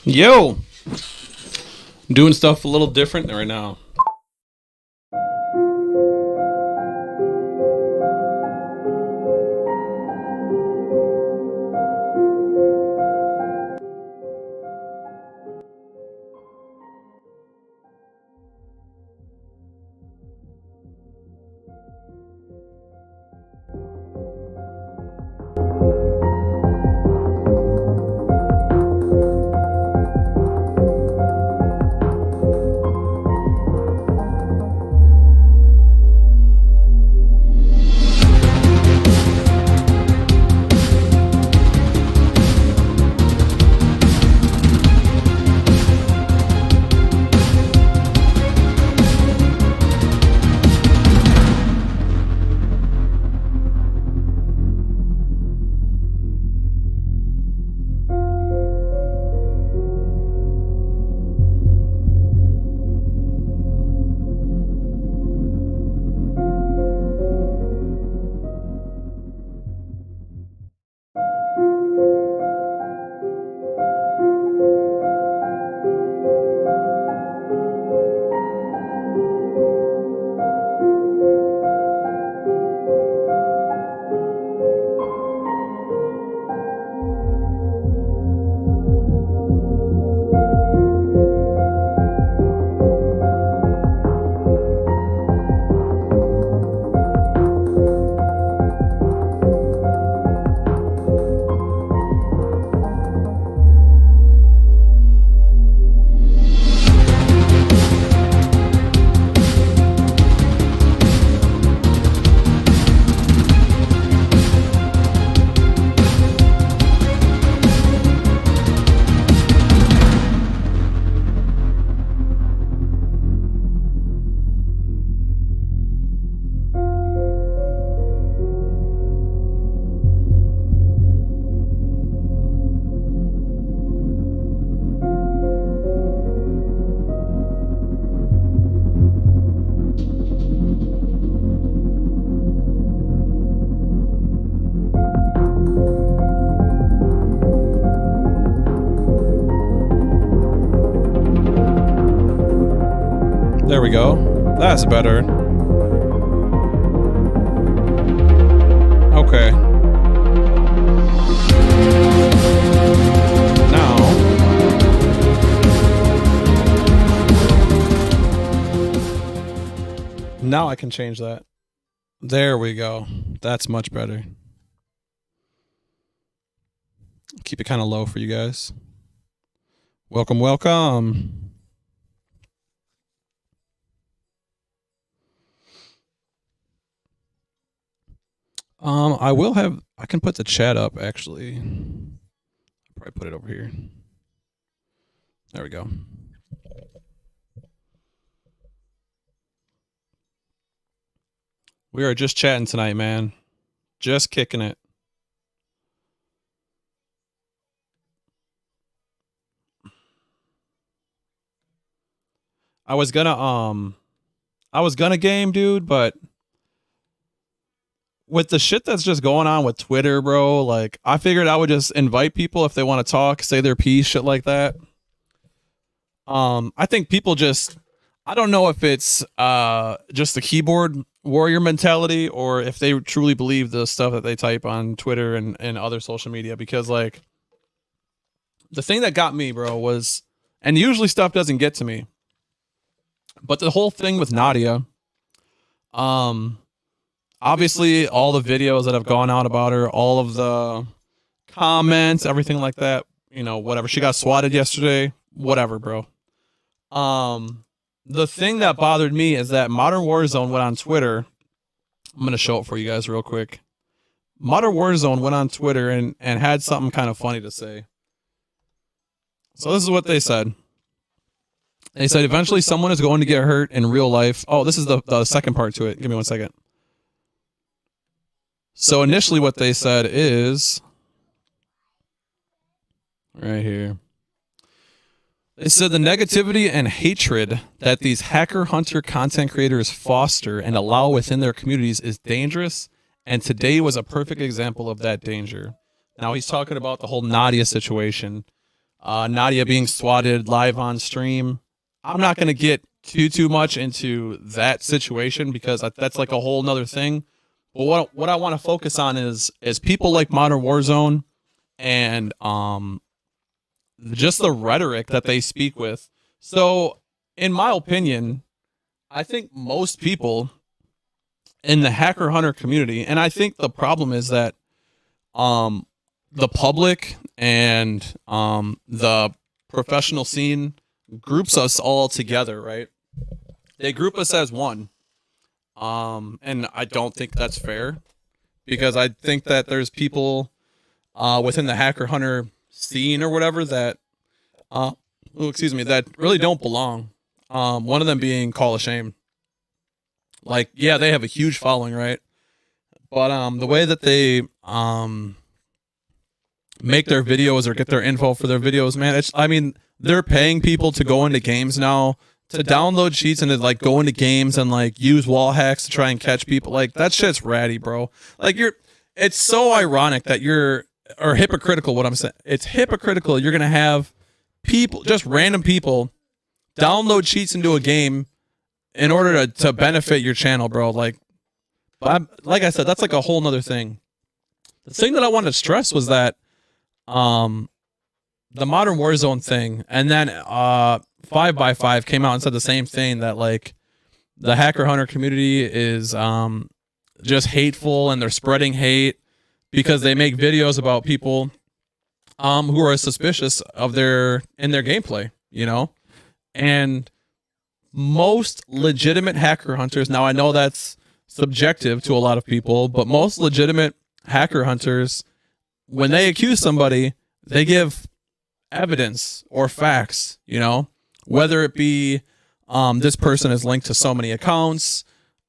Yo, doing stuff a little different right now. There we go. That's better. Okay. Now I can change that. There we go. That's much better. Keep it kind of low for you guys. Welcome, welcome. I can put the chat up actually. I'll probably put it over here. There we go. We are just chatting tonight, man. Just kicking it. I was gonna game, dude, but with the shit that's just going on with Twitter, bro, like I figured I would just invite people if they want to talk, say their piece, shit like that. I think people just, I don't know if it's just the keyboard warrior mentality or if they truly believe the stuff that they type on Twitter and other social media, because like the thing that got me, bro, was, and usually stuff doesn't get to me, but the whole thing with Nadia, obviously all the videos that have gone out about her, all of the comments, everything like that, you know, whatever. She got swatted yesterday, whatever, bro. The thing that bothered me is that Modern Warzone went on Twitter. I'm going to show it for you guys real quick. Modern Warzone went on Twitter and had something kind of funny to say. So this is what they said. They said, eventually someone is going to get hurt in real life. Oh, this is the second part to it. Give me 1 second. So initially what they said is, right here. They said the negativity and hatred that these hacker hunter content creators foster and allow within their communities is dangerous, and today was a perfect example of that danger. Now he's talking about the whole Nadia situation. Nadia being swatted live on stream. I'm not going to get too much into that situation because that's like a whole nother thing. But what I want to focus on is people like Modern Warzone and just the rhetoric that they speak with. So, in my opinion, I think most people in the hacker hunter community, and I think the problem is that the public and the professional scene groups us all together, right? They group us as one. And I don't think that's fair, because I think that there's people within the hacker hunter scene or whatever that that really don't belong. One of them being Call of Shame. Like, yeah, they have a huge following, right? But the way that they make their videos or get their info for their videos, man, I mean, they're paying people to go into games now, to download cheats and to like go into games and like use wall hacks to try and catch people. Like, that shit's ratty, bro. Like, it's so ironic that or hypocritical, what I'm saying. It's hypocritical. You're going to have people, just random people, download cheats into a game in order to benefit your channel, bro. Like I said, that's like a whole nother thing. The thing that I wanted to stress was that the Modern Warzone thing, and then 5x5 came out and said the same thing, that like the hacker hunter community is just hateful and they're spreading hate because they make videos about people who are suspicious of their gameplay, you know? And most legitimate hacker hunters, now I know that's subjective to a lot of people, but most legitimate hacker hunters, when they accuse somebody, they give evidence or facts, you know, whether it be this person is linked to so many accounts,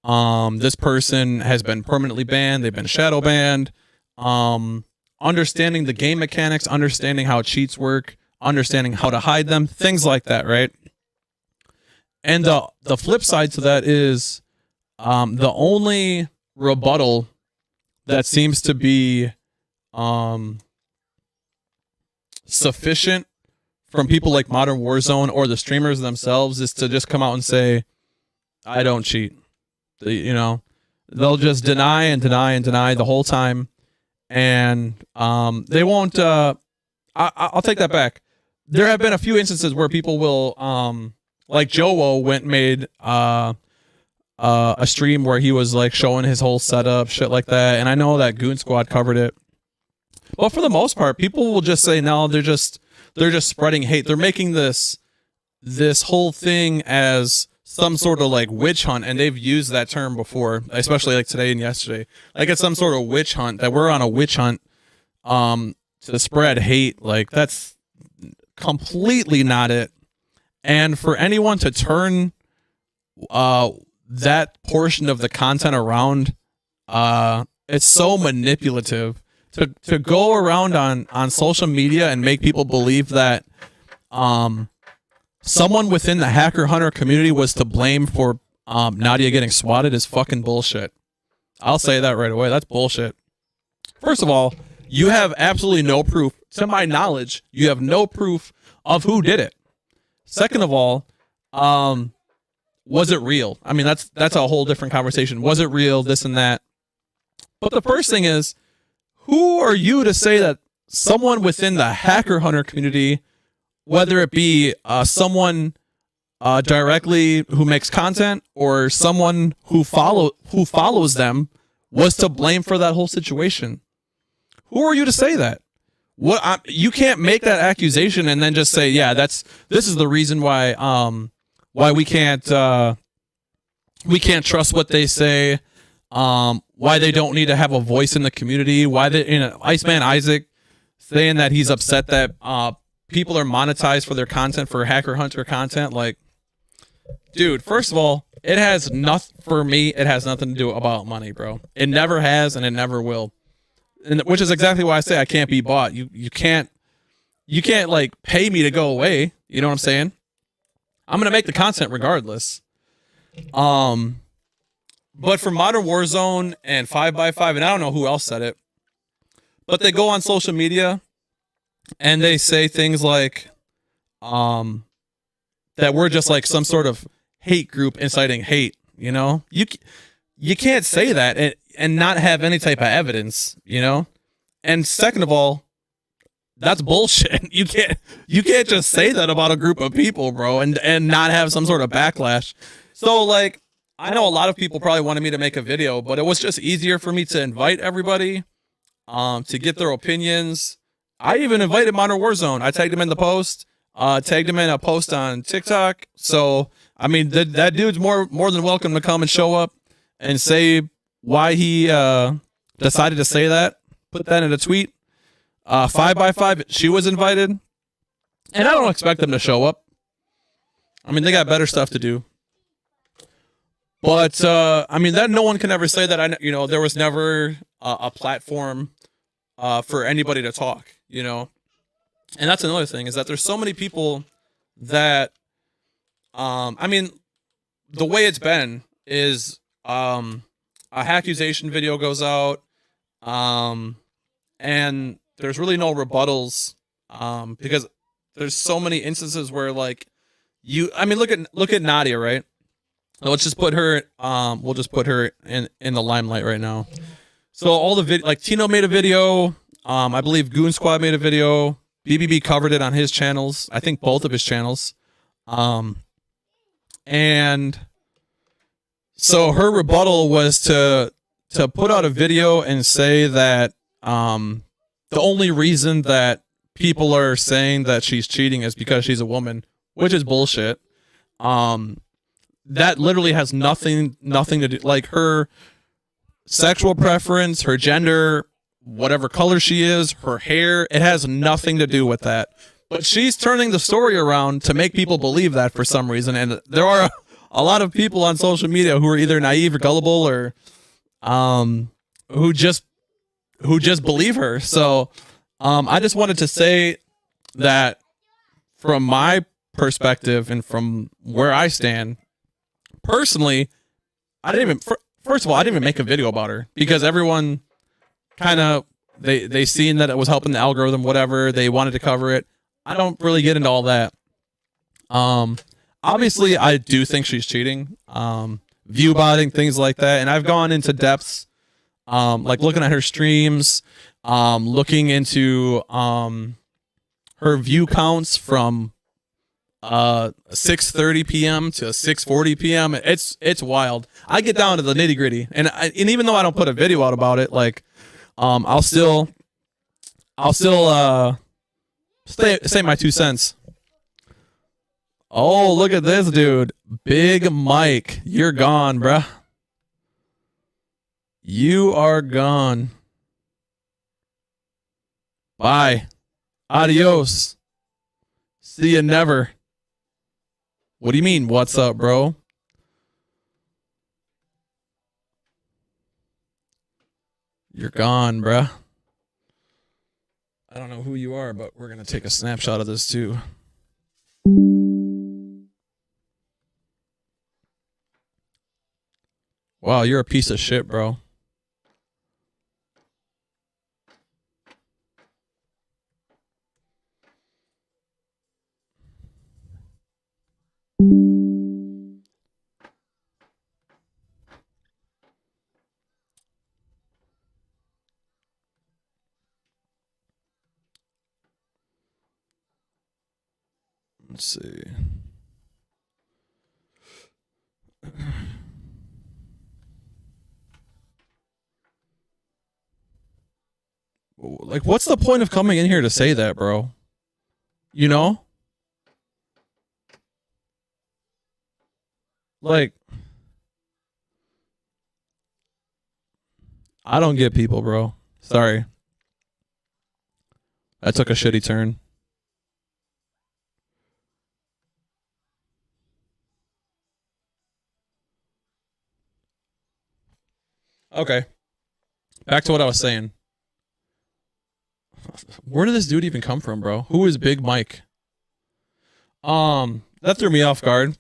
this person has been permanently banned, they've been shadow banned, understanding the game mechanics, understanding how cheats work, understanding how to hide them, things like that, right? And the flip side to that is the only rebuttal that seems to be sufficient from people like Modern Warzone or the streamers themselves is to just come out and say, I don't cheat. You know, they'll just deny and deny and deny the whole time, and they won't. I'll take that back. There have been a few instances where people will, like Joe went and made a stream where he was like showing his whole setup, shit like that, and I know that Goon Squad covered it. But for the most part, people will just say no, they're just spreading hate. They're making this whole thing as some sort of like witch hunt, and they've used that term before, especially like today and yesterday. Like it's some sort of witch hunt, that we're on a witch hunt to spread hate. Like that's completely not it. And for anyone to turn that portion of the content around, it's so manipulative to go around on social media and make people believe that someone within the Hacker Hunter community was to blame for Nadia getting swatted is fucking bullshit. I'll say that right away. That's bullshit. First of all, you have absolutely no proof. To my knowledge, you have no proof of who did it. Second of all, was it real? I mean, that's a whole different conversation. Was it real? This and that. But the first thing is, who are you to say that someone within the Hacker Hunter community, whether it be someone directly who makes content or someone who follows them, was to blame for that whole situation? Who are you to say that? You can't make that accusation and then just say, yeah, this is the reason why we can't trust what they say, why they don't need to have a voice in the community, why Iceman Isaac saying that he's upset that people are monetized for their content, for Hacker Hunter content. Like, dude, first of all, it has nothing to do about money, bro. It never has, and it never will. And which is exactly why I say I can't be bought. You can't like pay me to go away. You know what I'm saying? I'm gonna make the content regardless. But for Modern Warzone and 5x5, and I don't know who else said it, but they go on social media and they say things like that we're just like some sort of hate group inciting hate. You know, you can't say that and not have any type of evidence, you know? And second of all, that's bullshit. You can't just say that about a group of people, bro, and not have some sort of backlash. So like, I know a lot of people probably wanted me to make a video, but it was just easier for me to invite everybody to get their opinions. I even invited Modern Warzone. I tagged him in the post, tagged him in a post on TikTok. So, I mean, that dude's more than welcome to come and show up and say why he decided to say that. Put that in a tweet. 5x5, she was invited. And I don't expect them to show up. I mean, they got better stuff to do. But, I mean, that no one can ever say that, there was never a platform for anybody to talk, you know? And that's another thing, is that there's so many people that, I mean, the way it's been is a hackuzation video goes out, and there's really no rebuttals, because there's so many instances where, like, look at Nadia, right? Let's just put her, we'll just put her in the limelight right now. So all the like Tino made a video, I believe Goon Squad made a video, BBB covered it on his channels, I think both of his channels, and so her rebuttal was to put out a video and say that the only reason that people are saying that she's cheating is because she's a woman, which is bullshit. That literally has nothing to do, like, her sexual preference, her gender, whatever color she is, her hair, it has nothing to do with that. But she's turning the story around to make people believe that for some reason. And there are a lot of people on social media who are either naive or gullible, or who just believe her. So I just wanted to say that from my perspective and from where I stand, personally, first of all, I didn't even make a video about her, because everyone kind of, they seen that it was helping the algorithm, whatever, they wanted to cover it. I don't really get into all that. obviously I do think she's cheating. View botting, things like that. And I've gone into depths, like looking at her streams, looking into her view counts from 6:30 p.m. to 6:40 p.m. It's wild. I get down to the nitty gritty, and even though I don't put a video out about it, like I'll still say my 2 cents. Oh, look at this dude, Big Mike. You're gone, bruh. You are gone. Bye. Adios. See you never. What do you mean, what's up, bro? You're gone, bruh. I don't know who you are, but we're going to take a snapshot of this too. Wow, you're a piece of shit, bro. Let's see. Like, what's the point of coming in here to say that, bro? You know? Like, I don't get people, bro. Sorry. That took a shitty turn. Okay. Back to what I was saying. Where did this dude even come from, bro? Who is Big Mike? That threw me off guard.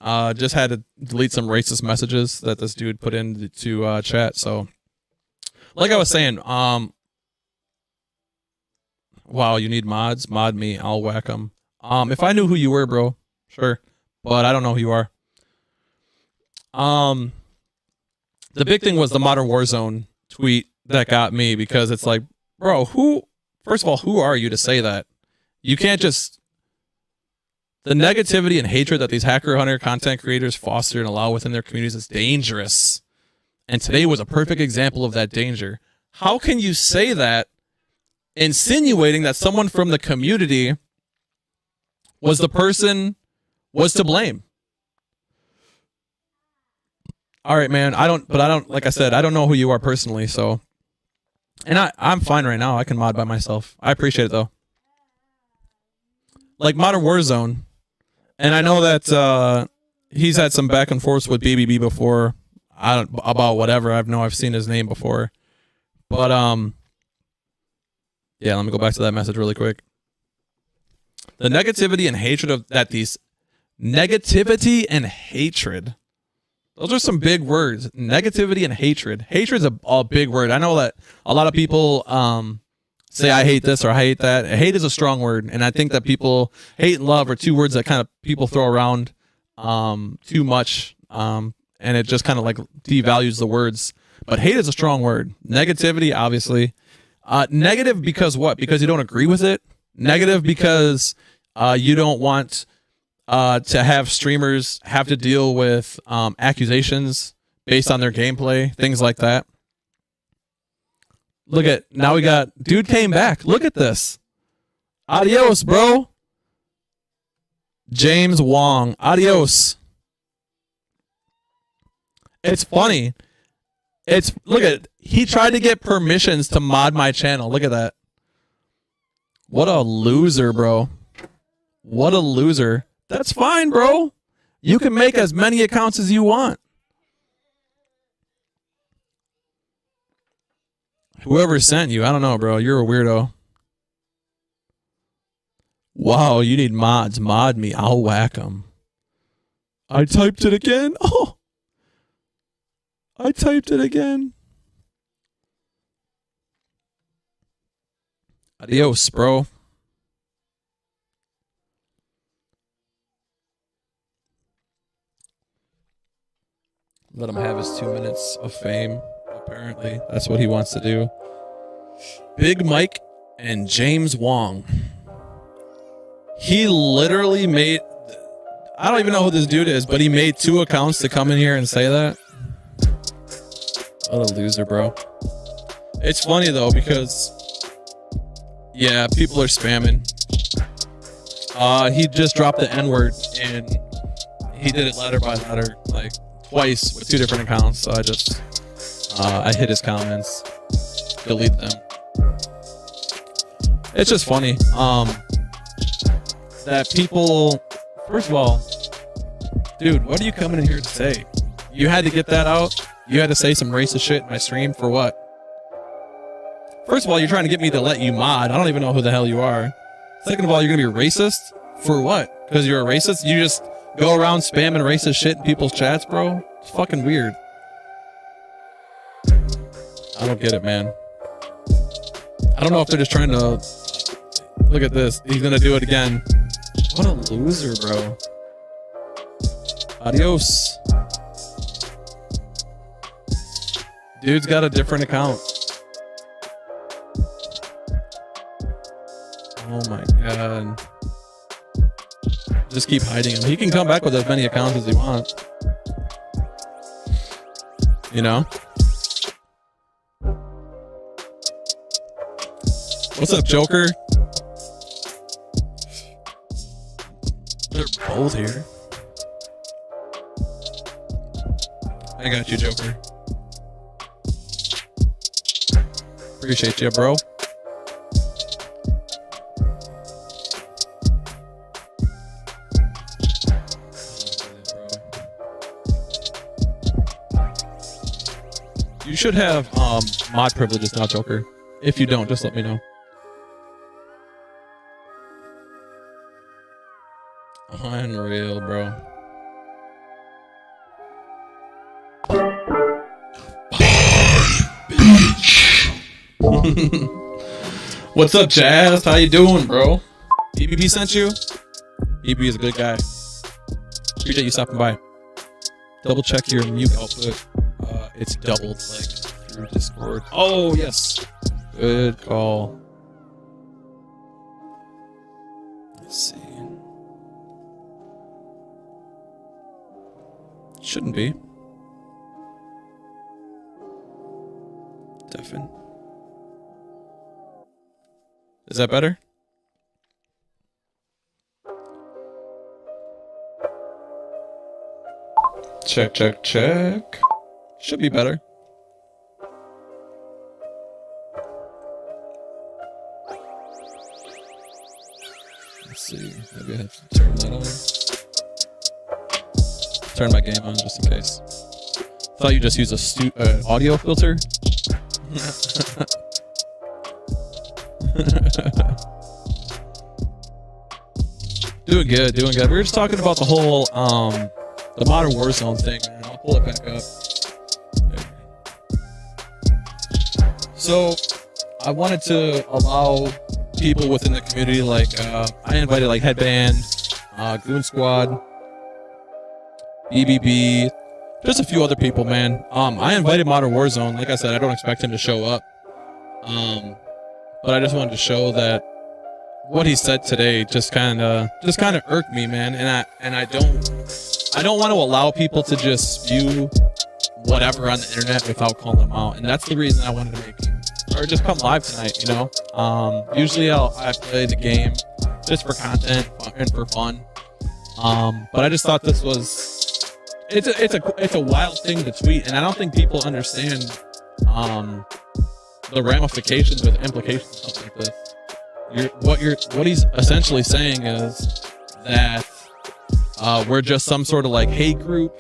Just had to delete some racist messages that this dude put into chat. So, like I was saying, wow, you need mods? Mod me, I'll whack them. If I knew who you were, bro, sure, but I don't know who you are. The big thing was the Modern Warzone tweet that got me, because it's like, bro, first of all, who are you to say that? You can't just, the negativity and hatred that these hacker hunter content creators foster and allow within their communities is dangerous. And today was a perfect example of that danger. How can you say that, insinuating that someone from the community was to blame? All right, man. Like I said, I don't know who you are personally, so. And I'm fine right now. I can mod by myself. I appreciate it, though. Like Modern Warzone. And I know that he's had some back and forth with BBB before. About whatever. I've seen his name before. But, yeah, let me go back to that message really quick. The negativity and hatred negativity and hatred. Those are some big words. Negativity and hatred. Hatred's a big word. I know that a lot of people say I hate this or I hate that. Hate is a strong word, and I think that people, hate and love are two words that kind of people throw around too much, and it just kind of like devalues the words. But hate is a strong word. Negativity, obviously. Negative because what? Because you don't agree with it. Negative because you don't want to have streamers have to deal with accusations based on their gameplay, things like that. Look at, now we got, dude came back. Look at this. Adios, bro. James Wong. Adios. It's funny. Look at, he tried to get permissions to mod my channel. Look at that. What a loser, bro. What a loser. That's fine, bro. You can make as many accounts as you want. Whoever sent you, I don't know, bro. You're a weirdo. Wow, you need mods. Mod me. I'll whack them. I typed it again. Oh, I typed it again. Adios, bro. Let him have his 2 minutes of fame. Apparently, that's what he wants to do. Big Mike and James Wong. He literally made... I don't even know who this dude is, but he made 2 accounts to come in here and say that. What a loser, bro. It's funny, though, because... yeah, people are spamming. He just dropped the N-word, and he did it letter by letter, like, twice with 2 different accounts, so I hit his comments, delete them. It's just funny, that people, first of all, dude, what are you coming in here to say? You had to get that out? You had to say some racist shit in my stream for what? First of all, you're trying to get me to let you mod. I don't even know who the hell you are. Second of all, you're gonna be racist? For what? Because you're a racist? You just go around spamming racist shit in people's chats, bro? It's fucking weird. I don't get it, man. I don't know if they're just trying to... Look at this. He's gonna do it again. What a loser, bro. Adios. Dude's got a different account. Oh my god. Just keep hiding him. He can come back with as many accounts as he wants. You know? What's up, Joker? They're both here. I got you, Joker. Appreciate you, bro. You should have mod privileges now, Joker. If you don't, just let me know. Unreal, bro. What's up, Jazz? How you doing, bro? EBB sent you? EBB is a good guy. Appreciate you stopping by. Double check your mute output. It's doubled, like, through Discord. Oh, yes. Good call. Let's see. Shouldn't be. Deafen. Is that better? Check, check, check. Should be better. Let's see. Maybe I have to turn that on. Turn my game on just in case. Thought you just used a audio filter. Doing good, doing good. We were just talking about the whole the Modern Warzone thing, man. I'll pull it back up. So I wanted to allow people within the community, like I invited like Headband, Goon Squad, BBB, just a few other people, man. I invited Modern Warzone. Like I said, I don't expect him to show up. But I just wanted to show that what he said today just kind of irked me, man. And I don't want to allow people to just spew whatever on the internet without calling them out. And that's the reason I wanted to just come live tonight, you know. Usually I play the game just for content and for fun. But I just thought this was it's a wild thing to tweet, and I don't think people understand the ramifications or the implications of something like this. What he's essentially saying is that we're just some sort of like hate group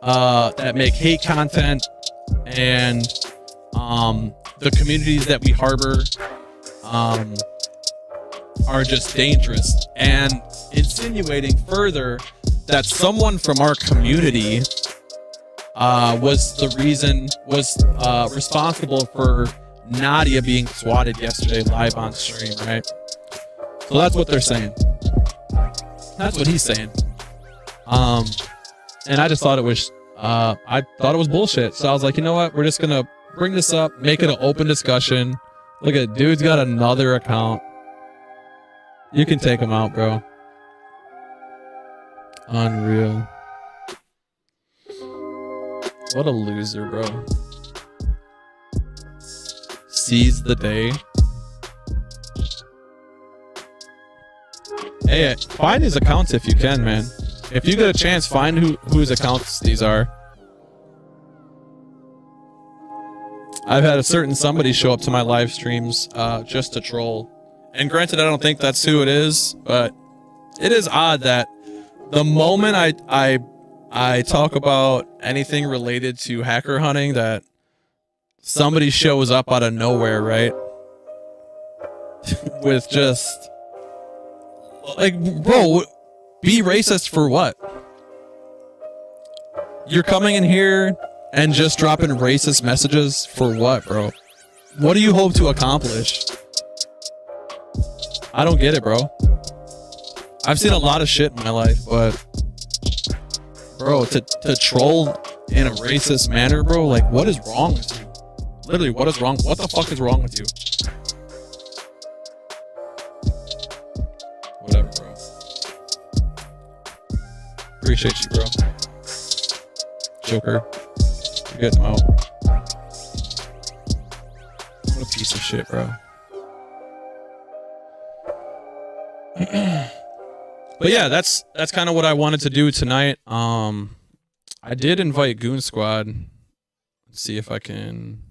that make hate content, and the communities that we harbor are just dangerous, and insinuating further that someone from our community was responsible for Nadia being swatted yesterday live on stream, right? So that's what they're saying. That's what he's saying. And I just thought it was I thought it was bullshit. So I was like, you know what? We're just gonna bring this up, make it an open discussion. Look at dude's got another account. You can take him out, bro. Unreal. What a loser, bro. Seize the day. Hey, find his accounts if you can, man. If you get a chance, find whose accounts these are. I've had a certain somebody show up to my live streams just to troll. And granted, I don't think that's who it is, but it is odd that the moment I talk about anything related to hacker hunting, that somebody shows up out of nowhere, right? With just like, bro, be racist for what? You're coming in here and just dropping racist messages for what, bro? What do you hope to accomplish? I don't get it, bro. I've seen a lot of shit in my life, but bro, to troll in a racist manner, bro, like, what is wrong with you? Literally, what is wrong? What the fuck is wrong with you? Whatever, bro. Appreciate you, bro. Joker. You're getting him out. What a piece of shit, bro. But yeah, that's kind of what I wanted to do tonight. I did invite Goon Squad. Let's see if I can.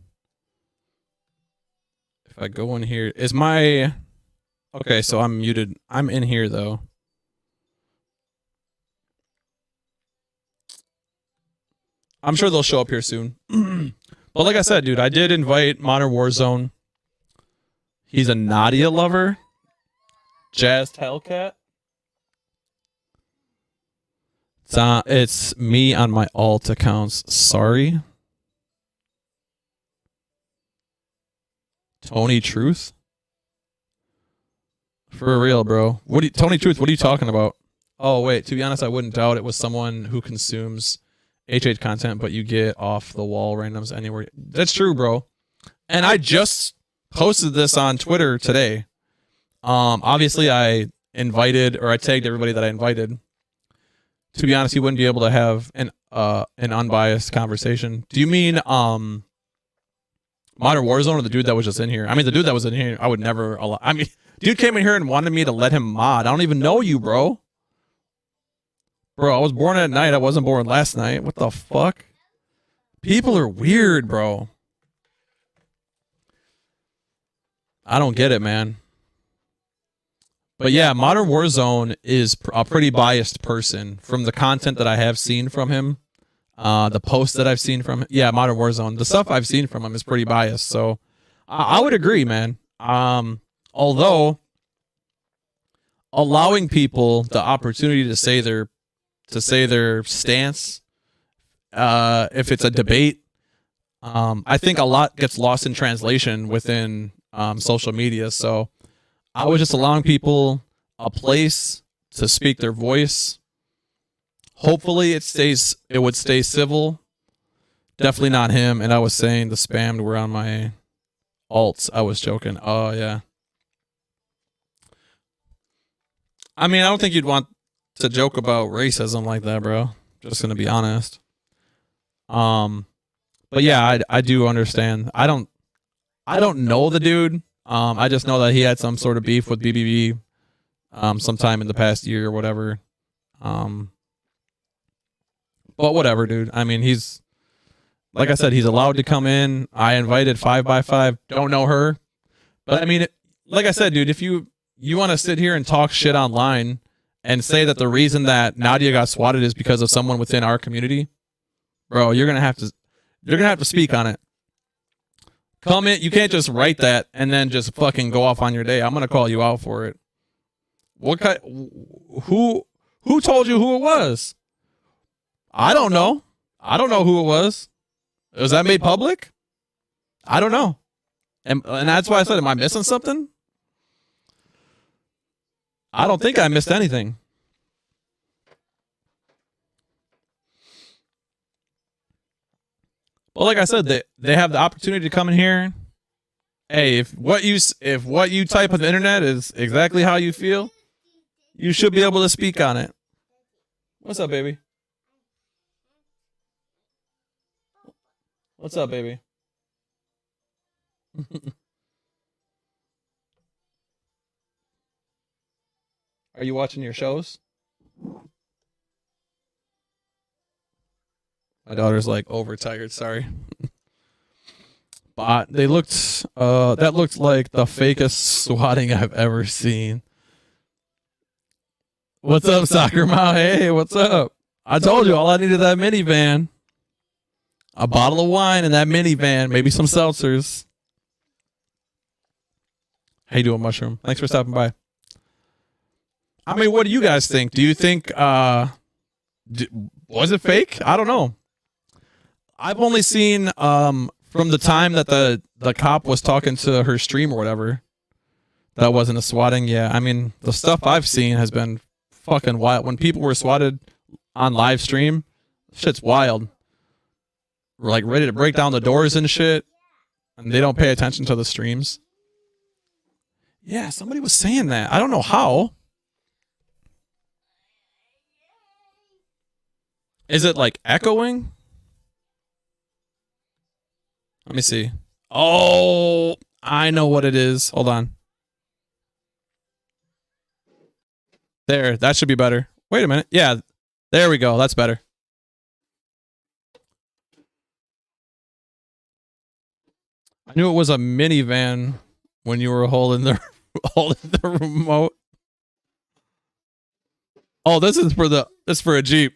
If I go in here, is my okay? So I'm muted. I'm in here though. I'm sure they'll show up here soon. But like I said, dude, I did invite Modern Warzone. He's a Nadia lover. Jazz Hellcat. It's me on my alt accounts. Sorry. Tony Truth? For real, bro. Tony Truth, what are you talking about? Oh, wait. To be honest, I wouldn't doubt it was someone who consumes HH content, but you get off the wall randoms anywhere. That's true, bro. And I just posted this on Twitter today. Obviously, I tagged everybody that I invited. To be honest, you wouldn't be able to have an unbiased conversation. Do you mean Modern Warzone or the dude that was just in here? I mean, the dude that was in here, I would never allow. I mean, dude came in here and wanted me to let him mod. I don't even know you, bro. Bro, I was born at night. I wasn't born last night. What the fuck? People are weird, bro. I don't get it, man. But yeah, Modern Warzone is a pretty biased person from the content that I have seen from him. The posts that I've seen from him. Yeah, Modern Warzone. The stuff I've seen from him is pretty biased. So I would agree, man. Although allowing people the opportunity to say their stance, if it's a debate, I think a lot gets lost in translation within social media. So I was just allowing people a place to speak their voice. Hopefully it would stay civil. Definitely not him. And I was saying the spammed were on my alts. I was joking. Oh yeah. I mean, I don't think you'd want to joke about racism like that, bro. Just gonna be honest. But yeah, I do understand. I don't know the dude. I just know that he had some sort of beef with BBB sometime in the past year or whatever. But whatever, dude. I mean, he's, like I said, he's allowed to come in. I invited 5x5. Don't know her. But I mean, like I said, dude, if you want to sit here and talk shit online and say that the reason that Nadia got swatted is because of someone within our community, bro, you're going to have to speak on it. Comment. You can't just write that and then just fucking go off on your day. I'm gonna call you out for it. What kind? Who told you who it was? I don't know. I don't know who it was. Was that made public? I don't know. And that's why I said, am I missing something? I don't think I missed anything. Well, like I said, they have the opportunity to come in here. Hey, if what you type on the internet is exactly how you feel, you should be able to speak on it. What's up, baby? What's up, baby? Are you watching your shows? My daughter's like overtired, sorry. But they looked that looked like the fakest swatting I've ever seen. What's up, soccer mom? Hey, what's up? I told you all I needed that minivan. A bottle of wine in that minivan, maybe some seltzers. How you doing, Mushroom? Thanks for stopping by. I mean, what do you guys think? Do you think was it fake? I don't know. I've only seen from the time that the cop was talking to her stream or whatever. That wasn't a swatting. Yeah, I mean, the stuff I've seen has been fucking wild. When people were swatted on live stream, shit's wild. We're like ready to break down the doors and shit, and they don't pay attention to the streams. Yeah, somebody was saying that. I don't know how. Is it like echoing? Let me see. Oh, I know what it is. Hold on. There, that should be better. Wait a minute. Yeah, there we go. That's better. I knew it was a minivan when you were holding the remote. Oh, this is for a Jeep.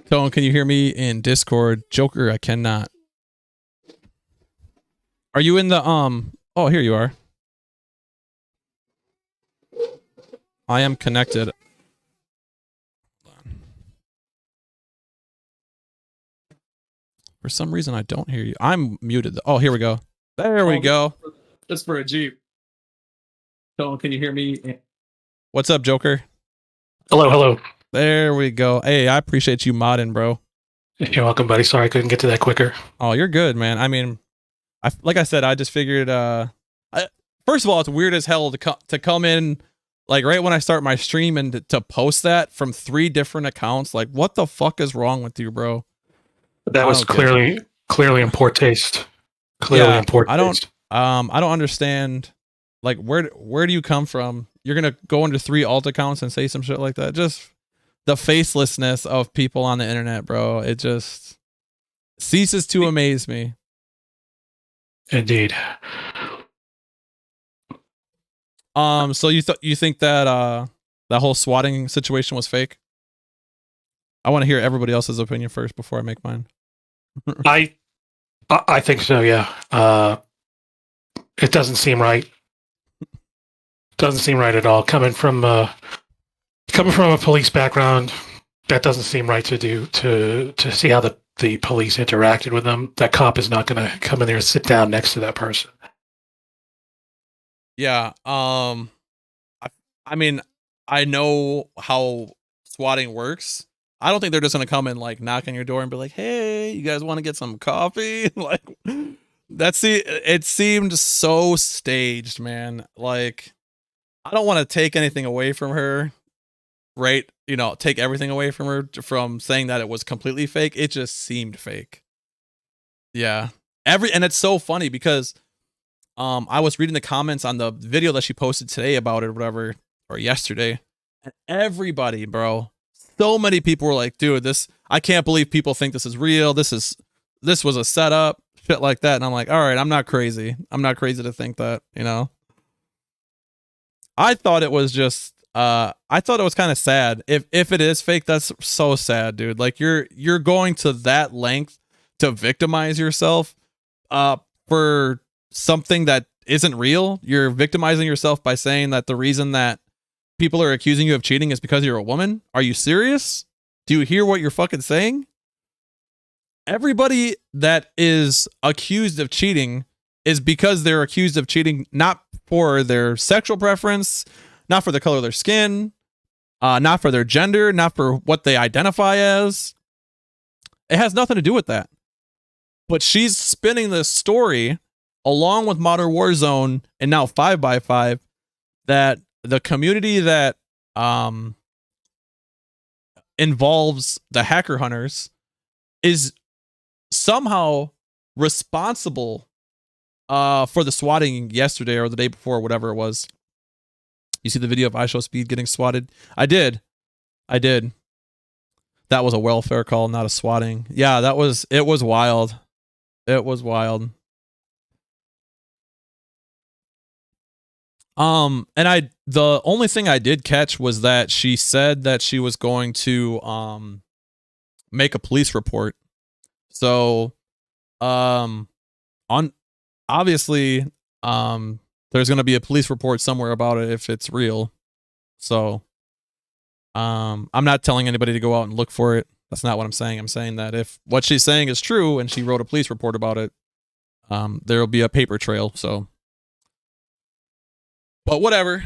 Tone, can you hear me in Discord? Joker, I cannot. Are you in the oh, here you are. I am connected. For some reason, I don't hear you. I'm muted. Oh, here we go. There we go. Just for a Jeep. Tone, can you hear me? What's up, Joker? Hello. There we go. Hey, I appreciate you modding, bro. You're welcome, buddy. Sorry I couldn't get to that quicker. Oh, you're good, man. I mean, like I said, I just figured. First of all, it's weird as hell to come in like right when I start my stream and to post that from 3 different accounts. Like, what the fuck is wrong with you, bro? That was clearly in poor taste. Clearly in poor taste. I don't understand. Like, where do you come from? You're gonna go into 3 alt accounts and say some shit like that. Just the facelessness of people on the internet, bro. It just ceases to amaze me. Indeed. So you think that that whole swatting situation was fake? I want to hear everybody else's opinion first before I make mine. I think so, yeah. It doesn't seem right. Doesn't seem right at all. Coming from a police background, that doesn't seem right to do. To see how the police interacted with them. That cop is not going to come in there and sit down next to that person. Yeah. I mean, I know how swatting works. I don't think they're just gonna come and like knock on your door and be like, "Hey, you guys want to get some coffee?" Like, it seemed so staged, man. Like, I don't want to take anything away from her, right? You know, take everything away from her from saying that it was completely fake. It just seemed fake. Yeah, and it's so funny because, I was reading the comments on the video that she posted today about it or whatever, or yesterday, and everybody, bro. So many people were like, dude, I can't believe people think this is real. This was a setup, shit like that. And I'm like, all right, I'm not crazy. I'm not crazy to think that, you know. I thought it was just I thought it was kind of sad. If it is fake, that's so sad, dude. Like you're going to that length to victimize yourself for something that isn't real. You're victimizing yourself by saying that the reason that people are accusing you of cheating is because you're a woman. Are you serious? Do you hear what you're fucking saying? Everybody that is accused of cheating is because they're accused of cheating not for their sexual preference, not for the color of their skin, not for their gender, not for what they identify as. It has nothing to do with that. But she's spinning this story along with Modern Warzone and now 5x5 that the community that involves the hacker hunters is somehow responsible for the swatting yesterday or the day before, whatever it was. You see the video of IShowSpeed getting swatted? I did. That was a welfare call, not a swatting. Yeah, it was wild. It was wild. And the only thing I did catch was that she said that she was going to make a police report. So obviously there's going to be a police report somewhere about it if it's real. So I'm not telling anybody to go out and look for it. That's not what I'm saying. I'm saying that if what she's saying is true and she wrote a police report about it, there'll be a paper trail. So, but whatever.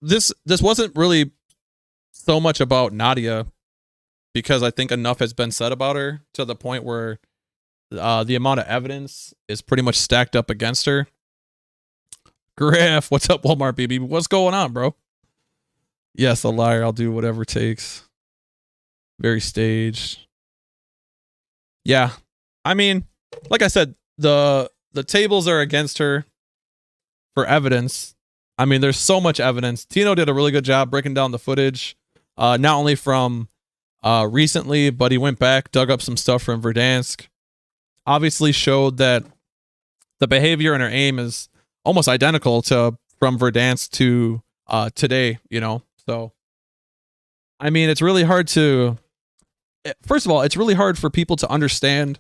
This wasn't really so much about Nadia, because I think enough has been said about her to the point where the amount of evidence is pretty much stacked up against her. Griff, what's up, Walmart BB? What's going on, bro? Yes, a liar. I'll do whatever it takes. Very staged. Yeah. I mean, like I said, the tables are against her for evidence. I mean, there's so much evidence. Tino did a really good job breaking down the footage, not only from recently, but he went back, dug up some stuff from Verdansk. Obviously showed that the behavior and her aim is almost identical to from Verdansk to today, you know. So, I mean, it's really hard to. First of all, it's really hard for people to understand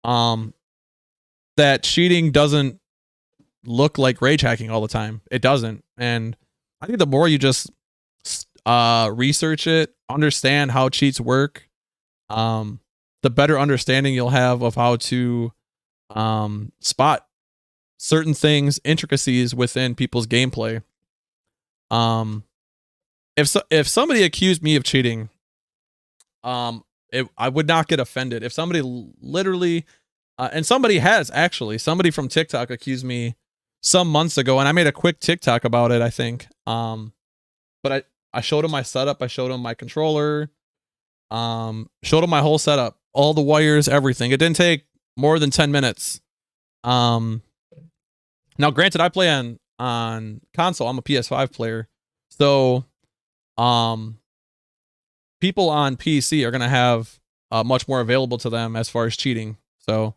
that cheating doesn't look like rage hacking all the time. It doesn't. And I think the more you just research it, understand how cheats work, the better understanding you'll have of how to spot certain things, intricacies within people's gameplay. If somebody accused me of cheating, I would not get offended. If somebody literally, and somebody has actually, somebody from TikTok accused me some months ago, and I made a quick TikTok about it, I think. But I showed him my setup. I showed him my controller. Showed him my whole setup, all the wires, everything. It didn't take more than 10 minutes. Now, granted, I play on console. I'm a PS5 player, so people on PC are going to have much more available to them as far as cheating. So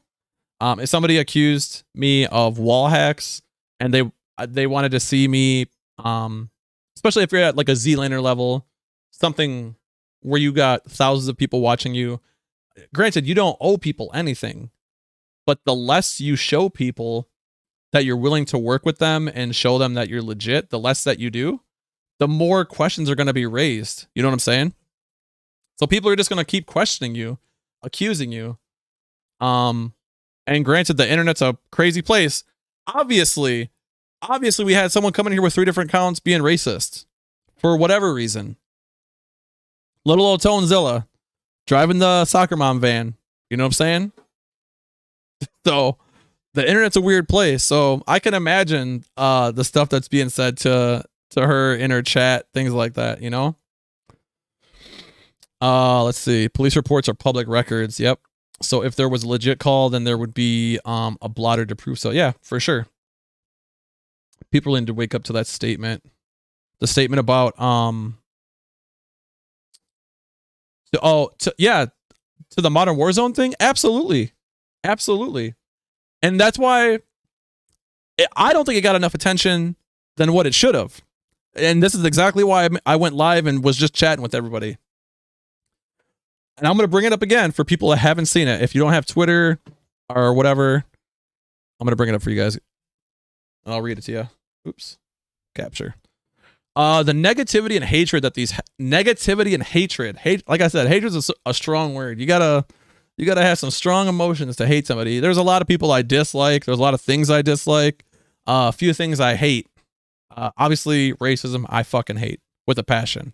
if somebody accused me of wall hacks and they wanted to see me, especially if you're at like a ZLaner level, something where you got thousands of people watching you, granted, you don't owe people anything, but the less you show people that you're willing to work with them and show them that you're legit, the less that you do, the more questions are going to be raised. You know what I'm saying? So people are just going to keep questioning you, accusing you. And granted, the internet's a crazy place. Obviously we had someone coming here with 3 different accounts being racist for whatever reason. Little old Tonezilla driving the soccer mom van. You know what I'm saying? So the internet's a weird place. So I can imagine the stuff that's being said to her in her chat, things like that, you know? Let's see. Police reports are public records. Yep. So if there was a legit call, then there would be a blotter to prove so. Yeah, for sure. People need to wake up to that statement. The statement about to the Modern Warzone thing. Absolutely. And that's why I don't think it got enough attention than what it should have. And this is exactly why I went live and was just chatting with everybody. And I'm going to bring it up again for people that haven't seen it. If you don't have Twitter or whatever, I'm going to bring it up for you guys. I'll read it to you. Oops. Capture. The negativity and hatred that like I said, hatred is a strong word. You gotta have some strong emotions to hate somebody. There's a lot of people I dislike. There's a lot of things I dislike. A few things I hate. Obviously, racism I fucking hate with a passion.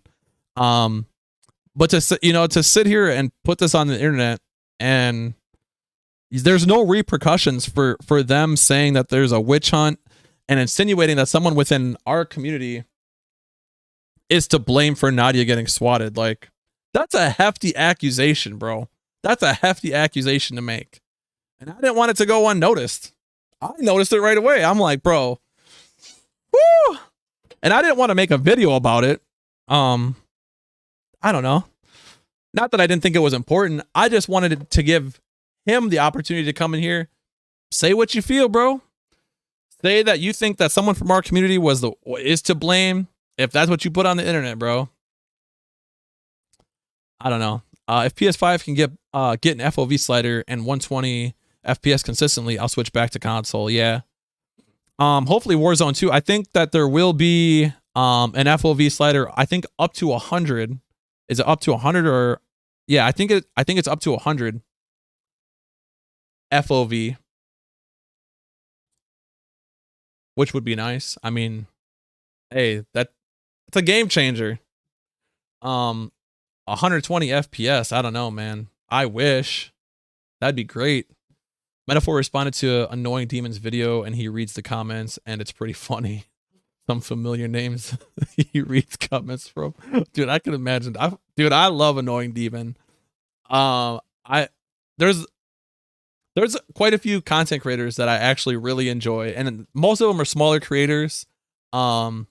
But to sit here and put this on the internet and there's no repercussions for them saying that there's a witch hunt and insinuating that someone within our community is to blame for Nadia getting swatted. Like, that's a hefty accusation, bro. That's a hefty accusation to make. And I didn't want it to go unnoticed. I noticed it right away. I'm like, bro, woo! And I didn't want to make a video about it. I don't know. Not that I didn't think it was important. I just wanted to give him the opportunity to come in here, say what you feel, bro. Say that you think that someone from our community is to blame. If that's what you put on the internet, bro. I don't know. If PS5 can get an FOV slider and 120 FPS consistently, I'll switch back to console. Yeah. Hopefully Warzone 2. I think that there will be an FOV slider. I think up to 100. Is it up to 100 or? Yeah, I think it's up to 100 FOV, which would be nice. I mean, hey, that's a game changer. 120 FPS. I don't know, man. I wish. That'd be great. Metaphor responded to Annoying Demon's video and he reads the comments and it's pretty funny. Some familiar names he reads comments from. Dude, I can imagine. I love Annoying Demon. There's quite a few content creators that I actually really enjoy, and most of them are smaller creators. Annoying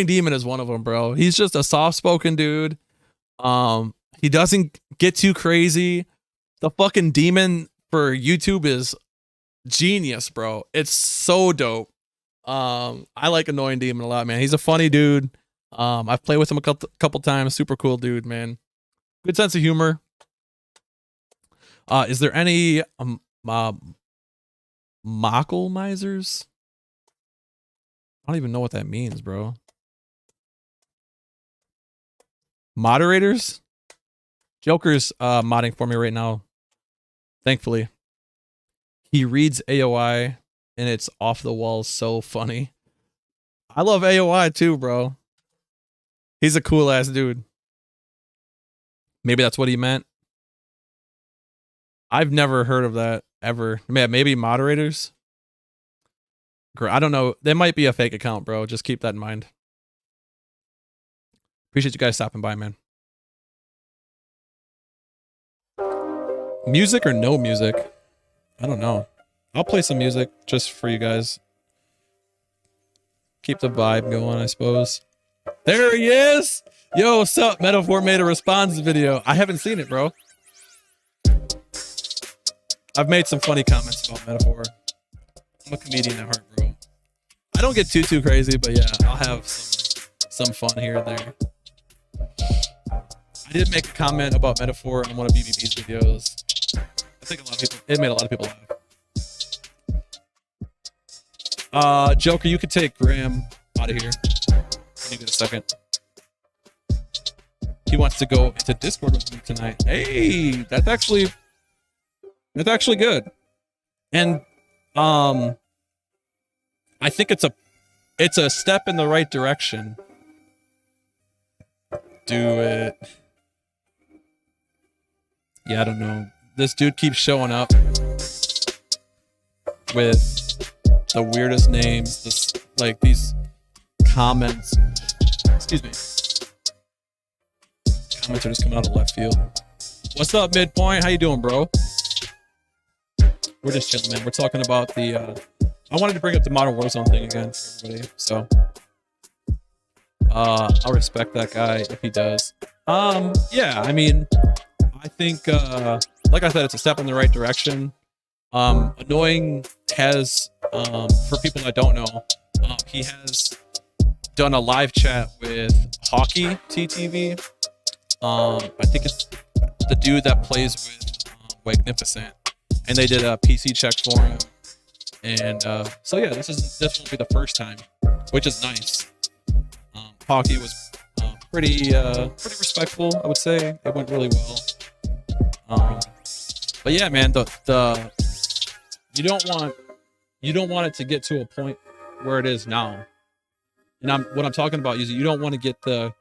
Demon is one of them, bro. He's just a soft-spoken dude. He doesn't get too crazy. The fucking demon for YouTube is genius, bro. It's so dope. I like Annoying Demon a lot, man. He's a funny dude. I've played with him a couple times. Super cool dude, man. Good sense of humor. Is there any Mockle misers? I don't even know what that means, bro. Moderators? Joker's modding for me right now. Thankfully. He reads AOI and it's off the wall, so funny. I love AOI too, bro. He's a cool ass dude. Maybe that's what he meant. I've never heard of that ever. Maybe moderators. I don't know. They might be a fake account, bro. Just keep that in mind. Appreciate you guys stopping by, man. Music or no music? I don't know. I'll play some music just for you guys. Keep the vibe going, I suppose. There he is! Yo, what's up? Metaphor made a response video. I haven't seen it, bro. I've made some funny comments about Metaphor. I'm a comedian at heart, bro. I don't get too crazy, but yeah, I'll have some fun here and there. I did make a comment about Metaphor on one of BBB's videos. I think it made a lot of people laugh. Joker, you could take Graham out of here. Give me a second. He wants to go into Discord with me tonight. Hey, that's actually good. And I think it's a step in the right direction. Do it. Yeah, I don't know. This dude keeps showing up with the weirdest names, these comments. Excuse me. Comments are just coming out of left field. What's up, Midpoint? How you doing, bro? We're just chilling, man. We're talking about the I wanted to bring up the Modern Warzone thing again for everybody, so I'll respect that guy if he does. Yeah, I mean, I think like I said, it's a step in the right direction. Annoying has for people that don't know, he has done a live chat with Hockey TTV. I think it's the dude that plays with Magnificent, and they did a PC check for him. And so yeah, this won't be the first time, which is nice. Hockey was pretty respectful, I would say. It went really well. But yeah, man, you don't want it to get to a point where it is now. And what I'm talking about is you don't want to get the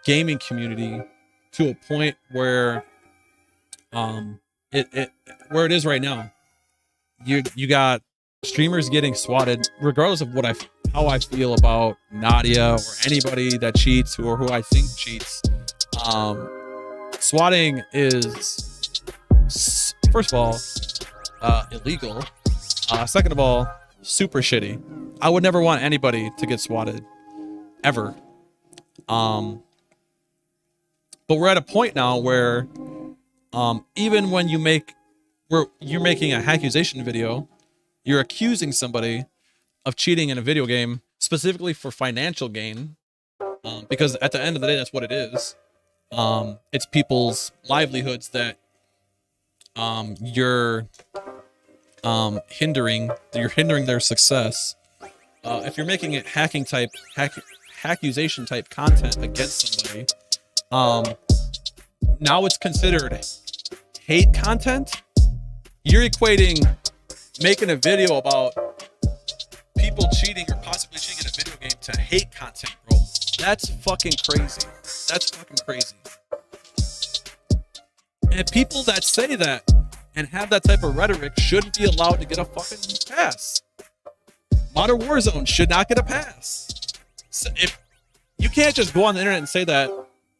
gaming community to a point where it where it is right now. You got streamers getting swatted, regardless of how I feel about Nadia or anybody that cheats or who I think cheats. Swatting is, first of all, illegal. Second of all, super shitty. I would never want anybody to get swatted, ever. But we're at a point now where, even when you're making a accusation video, you're accusing somebody of cheating in a video game, specifically for financial gain, because at the end of the day, that's what it is. It's people's livelihoods that you're hindering their success. If you're making it accusation type content against somebody, now it's considered hate content. You're equating making a video about people cheating or possibly cheating in a video game to hate content, bro. That's fucking crazy. That's fucking crazy. And people that say that and have that type of rhetoric shouldn't be allowed to get a fucking pass. Modern Warzone should not get a pass. So if you can't just go on the internet and say that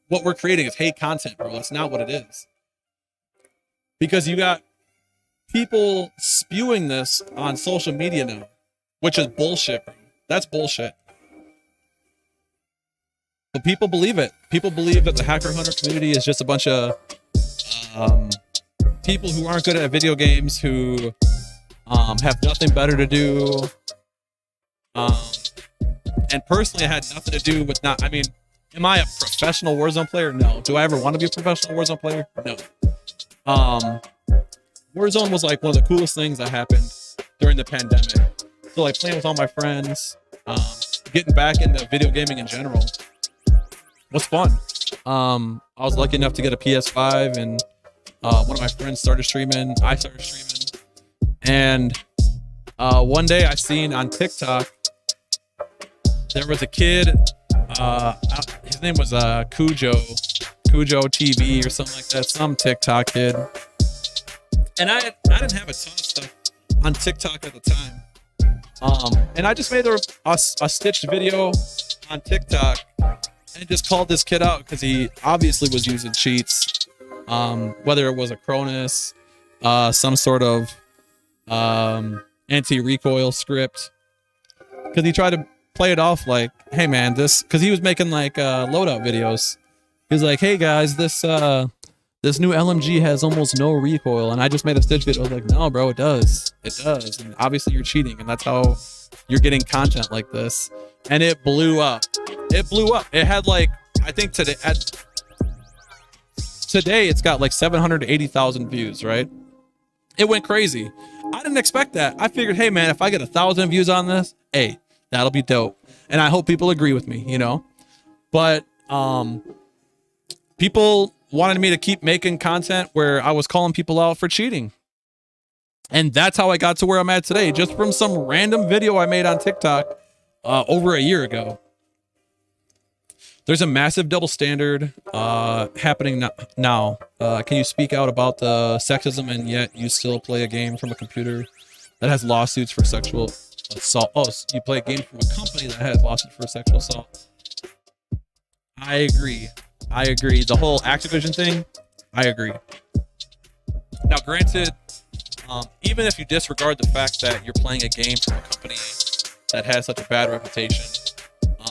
what we're creating is hate content, bro. That's not what it is. Because you got people spewing this on social media now, which is bullshit, bro. That's bullshit. But people believe it. People believe that the Hacker Hunter community is just a bunch of people who aren't good at video games, who have nothing better to do. And personally, I had nothing to do with am I a professional Warzone player? No. Do I ever want to be a professional Warzone player? No. Warzone was like one of the coolest things that happened during the pandemic. So like playing with all my friends, getting back into video gaming in general was fun. I was lucky enough to get a PS5, and one of my friends started streaming. I started streaming, and one day I seen on TikTok there was a kid. His name was Cujo TV or something like that. Some TikTok kid. And I didn't have a ton of stuff on TikTok at the time. And I just made a stitched video on TikTok and just called this kid out because he obviously was using cheats. Whether it was a Cronus, some sort of anti-recoil script. Because he tried to play it off like, hey man, because he was making like loadout videos. He was like, hey guys, this new LMG has almost no recoil, and I just made a stitch video. I was like, no, bro, it does. And obviously you're cheating, and that's how you're getting content like this. And it blew up. It had like, I think today it's got like 780,000 views, right? It went crazy. I didn't expect that. I figured, hey man, if I get 1,000 views on this, hey, that'll be dope. And I hope people agree with me, you know? But people wanted me to keep making content where I was calling people out for cheating. And that's how I got to where I'm at today, just from some random video I made on TikTok over a year ago. There's a massive double standard happening now. Can you speak out about the sexism and yet you still play a game from a computer that has lawsuits for sexual assault? Oh, so you play a game from a company that has lawsuits for sexual assault. I agree. The whole Activision thing, I agree. Now, granted, even if you disregard the fact that you're playing a game from a company that has such a bad reputation,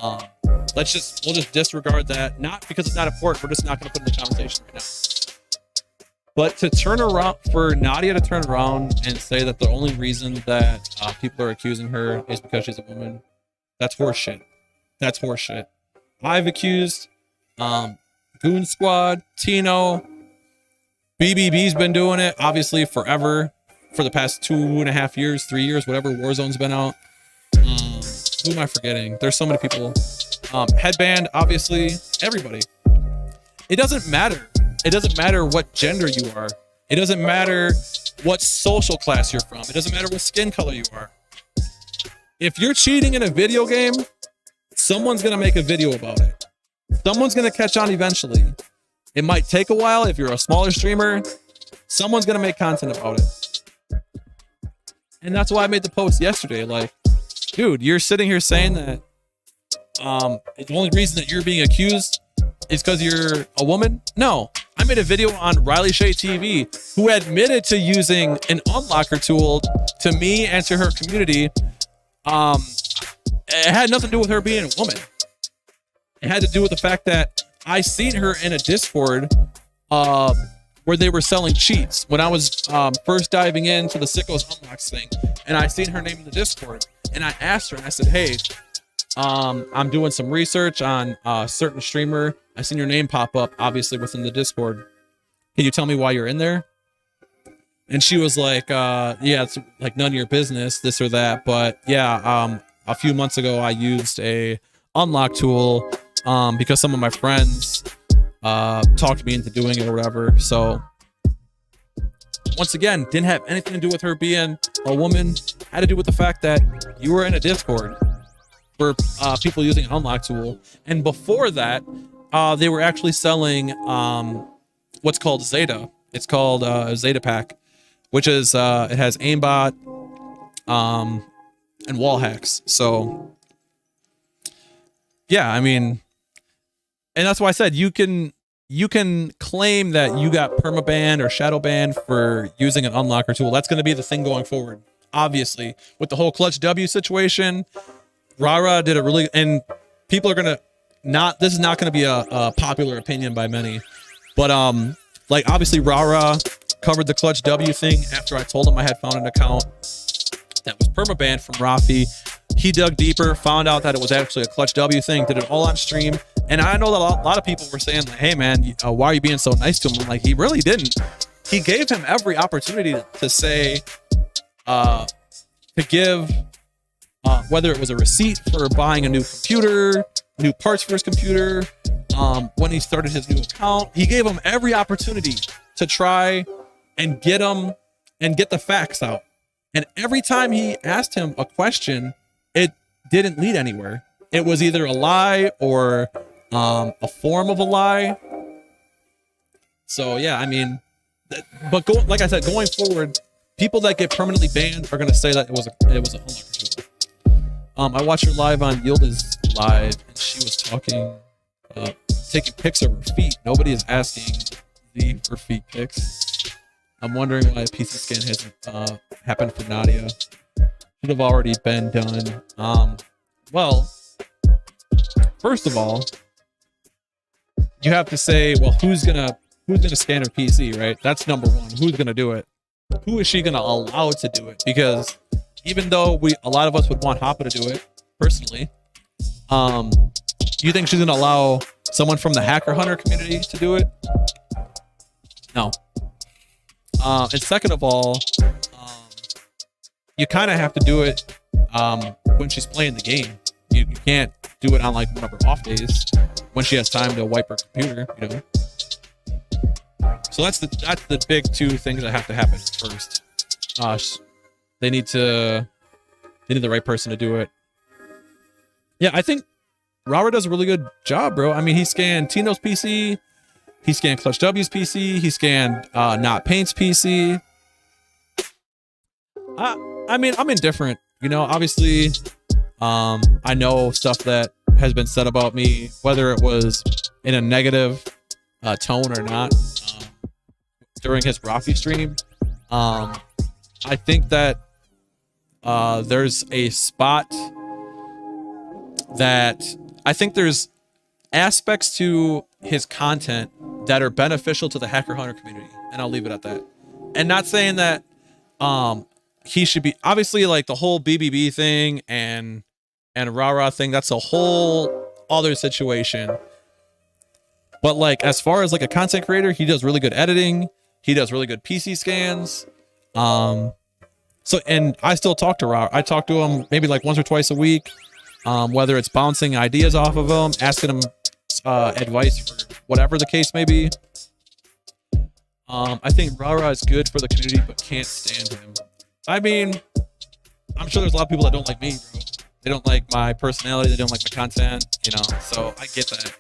we'll just disregard that. Not because it's not important. We're just not going to put it in the conversation right now. But to turn around, for Nadia to turn around and say that the only reason that people are accusing her is because she's a woman, that's horseshit. I've accused Goon Squad, Tino, BBB's been doing it obviously forever, for the past 2.5 years, 3 years, whatever Warzone's been out. Who am I forgetting? There's so many people. Headband, obviously, everybody. It doesn't matter. It doesn't matter what gender you are. It doesn't matter what social class you're from. It doesn't matter what skin color you are. If you're cheating in a video game, someone's going to make a video about it. Someone's going to catch on eventually. It might take a while if you're a smaller streamer. Someone's gonna make content about it. And that's why I made the post yesterday. Like, dude, you're sitting here saying that the only reason that you're being accused is because you're a woman? No. I made a video on Riley Shea TV, who admitted to using an unlocker tool to me and to her community. It had nothing to do with her being a woman. It had to do with the fact that I seen her in a Discord where they were selling cheats when I was first diving into the Sickos Unlocks thing, and I seen her name in the Discord, and I asked her, and I said, hey, I'm doing some research on a certain streamer. I seen your name pop up, obviously, within the Discord. Can you tell me why you're in there? And she was like, yeah, it's like none of your business, this or that. But yeah, a few months ago, I used a unlock tool because some of my friends talked me into doing it or whatever. So once again, didn't have anything to do with her being a woman. Had to do with the fact that you were in a Discord for people using an unlock tool. And before that, they were actually selling what's called Zeta. It's called Zeta Pack, which is it has aimbot and wall hacks. So yeah, I mean, and that's why I said you can claim that you got permabanned or shadow banned for using an unlocker tool. That's going to be the thing going forward. Obviously, with the whole Clutch W situation, Rara did a really, and people are gonna not. This is not going to be a popular opinion by many, but like obviously Rara covered the Clutch W thing after I told him I had found an account that was permabanned from Rafi. He dug deeper, found out that it was actually a Clutch W thing, did it all on stream. And I know that a lot of people were saying, like, hey man, why are you being so nice to him? I'm like, he really didn't. He gave him every opportunity to say, to give, whether it was a receipt for buying a new computer, new parts for his computer, when he started his new account. He gave him every opportunity to try and get the facts out. And every time he asked him a question, it didn't lead anywhere. It was either a lie or a form of a lie. So yeah, I mean, but like I said, going forward, people that get permanently banned are gonna say that it was a unlocker tool. I watched her live on Yildiz Live, and she was talking, taking pics of her feet. Nobody is asking Z for feet pics. I'm wondering why a PC scan hasn't happened for Nadia. Should have already been done. Well, first of all, you have to say, well, who's gonna scan her PC, right? That's number one. Who's gonna do it? Who is she gonna allow to do it? Because even though a lot of us would want Hoppa to do it personally, you think she's gonna allow someone from the Hacker Hunter community to do it? No. And second of all, you kind of have to do it when she's playing the game. You can't do it on like one of her off days when she has time to wipe her computer, you know. So that's the big two things that have to happen first. They need the right person to do it. Yeah, I think Robert does a really good job, bro. I mean, he scanned Tino's PC, he scanned Clutch W's PC, he scanned Not Paint's PC. I mean, I'm indifferent. You know, obviously, I know stuff that has been said about me, whether it was in a negative tone or not, during his Rafi stream. I think that there's a spot that I think there's aspects to his content that are beneficial to the Hacker Hunter community, and I'll leave it at that. And not saying that he should be, obviously, like the whole BBB thing and Rara thing, that's a whole other situation. But like, as far as like a content creator, he does really good editing. He does really good PC scans. So, and I still talk to Rara. I talk to him maybe like once or twice a week, whether it's bouncing ideas off of him, asking him advice for whatever the case may be. I think Rara is good for the community, but can't stand him. I mean, I'm sure there's a lot of people that don't like me, bro. They don't like my personality. They don't like my content, you know, so I get that.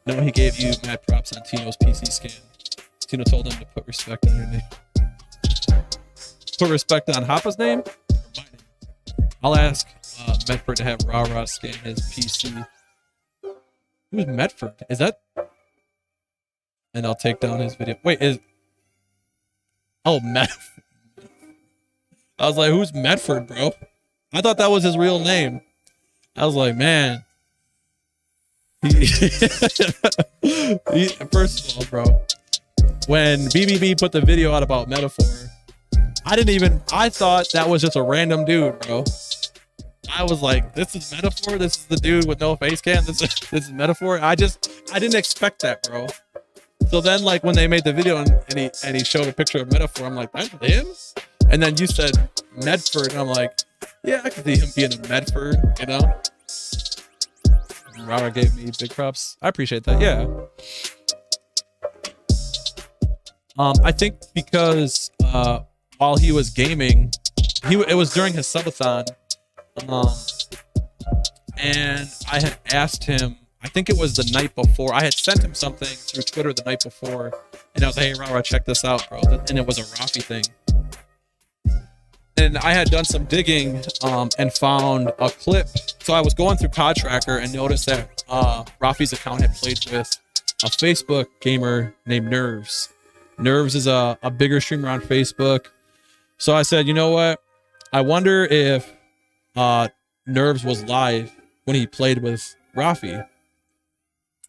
No, he gave you mad props on Tino's PC scan. Tino told him to put respect on your name. Put respect on Hoppa's name? Or my name? I'll ask Medford to have Rara scan his PC. Who's Medford? Is that? And I'll take down his video. Wait, Medford. I was like, who's Medford, bro? I thought that was his real name. I was like, man. First of all, bro, when BBB put the video out about Metaphor, I thought that was just a random dude, bro. I was like, this is Metaphor? This is the dude with no face cam? This is Metaphor? I didn't expect that, bro. So then, like, when they made the video and he showed a picture of Metaphor, I'm like, that's him? And then you said Medford, and I'm like, yeah, I could see him being a Medford, you know? Rara gave me big props. I appreciate that. Yeah. I think because while he was gaming, it was during his subathon, and I had asked him. I think it was the night before. I had sent him something through Twitter the night before, and I was like, "Hey, Rara, check this out, bro." And it was a Rafi thing. And I had done some digging and found a clip. So I was going through COD Tracker and noticed that Rafi's account had played with a Facebook gamer named Nerves. Nerves is a bigger streamer on Facebook. So I said, you know what? I wonder if Nerves was live when he played with Rafi.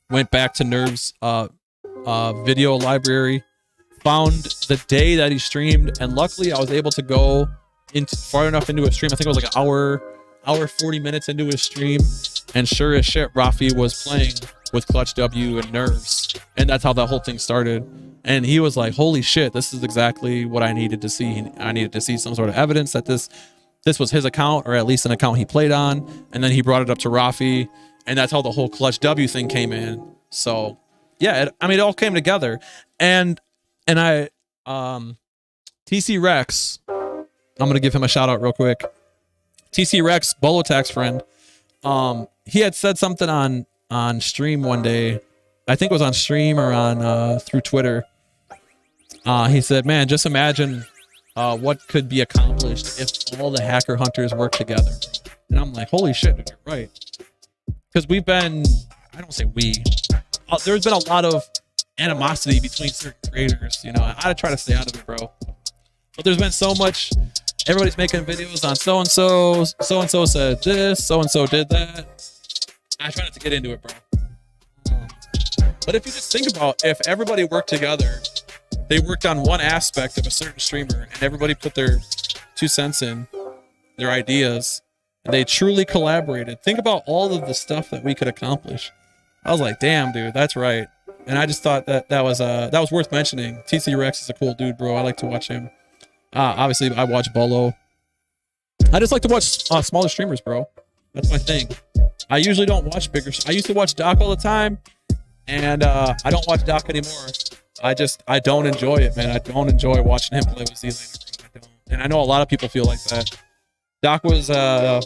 Went back to Nerves' video library, found the day that he streamed, and luckily I was able to go far enough into his stream. I think it was like an hour 40 minutes into his stream, and sure as shit, Rafi was playing with Clutch W and Nerves, and that's how the whole thing started. And he was like, holy shit, this is exactly what I needed to see. I needed to see some sort of evidence that this was his account, or at least an account he played on. And then he brought it up to Rafi, and that's how the whole Clutch W thing came in. So yeah, it all came together. And I TC Rex, I'm gonna give him a shout out real quick. TC Rex, Bolotax friend, he had said something on stream one day. I think it was on stream or on through Twitter. He said, man, just imagine what could be accomplished if all the hacker hunters work together. And I'm like, holy shit, dude, you're right. Because I don't say there's been a lot of animosity between certain creators. You know, I try to stay out of it, bro. But there's been so much. Everybody's making videos on so-and-so. So-and-so said this. So-and-so did that. I try not to get into it, bro. But if you just think about, if everybody worked together, they worked on one aspect of a certain streamer, and everybody put their 2 cents in, their ideas, and they truly collaborated. Think about all of the stuff that we could accomplish. I was like, damn, dude, that's right. And I just thought that was worth mentioning. TC Rex is a cool dude, bro. I like to watch him. Obviously, I watch Bolo. I just like to watch smaller streamers, bro. That's my thing. I usually don't watch bigger. I used to watch Doc all the time, and I don't watch Doc anymore. I don't enjoy it, man. I don't enjoy watching him play with Z-Laner, bro. I don't. And I know a lot of people feel like that. Doc was, I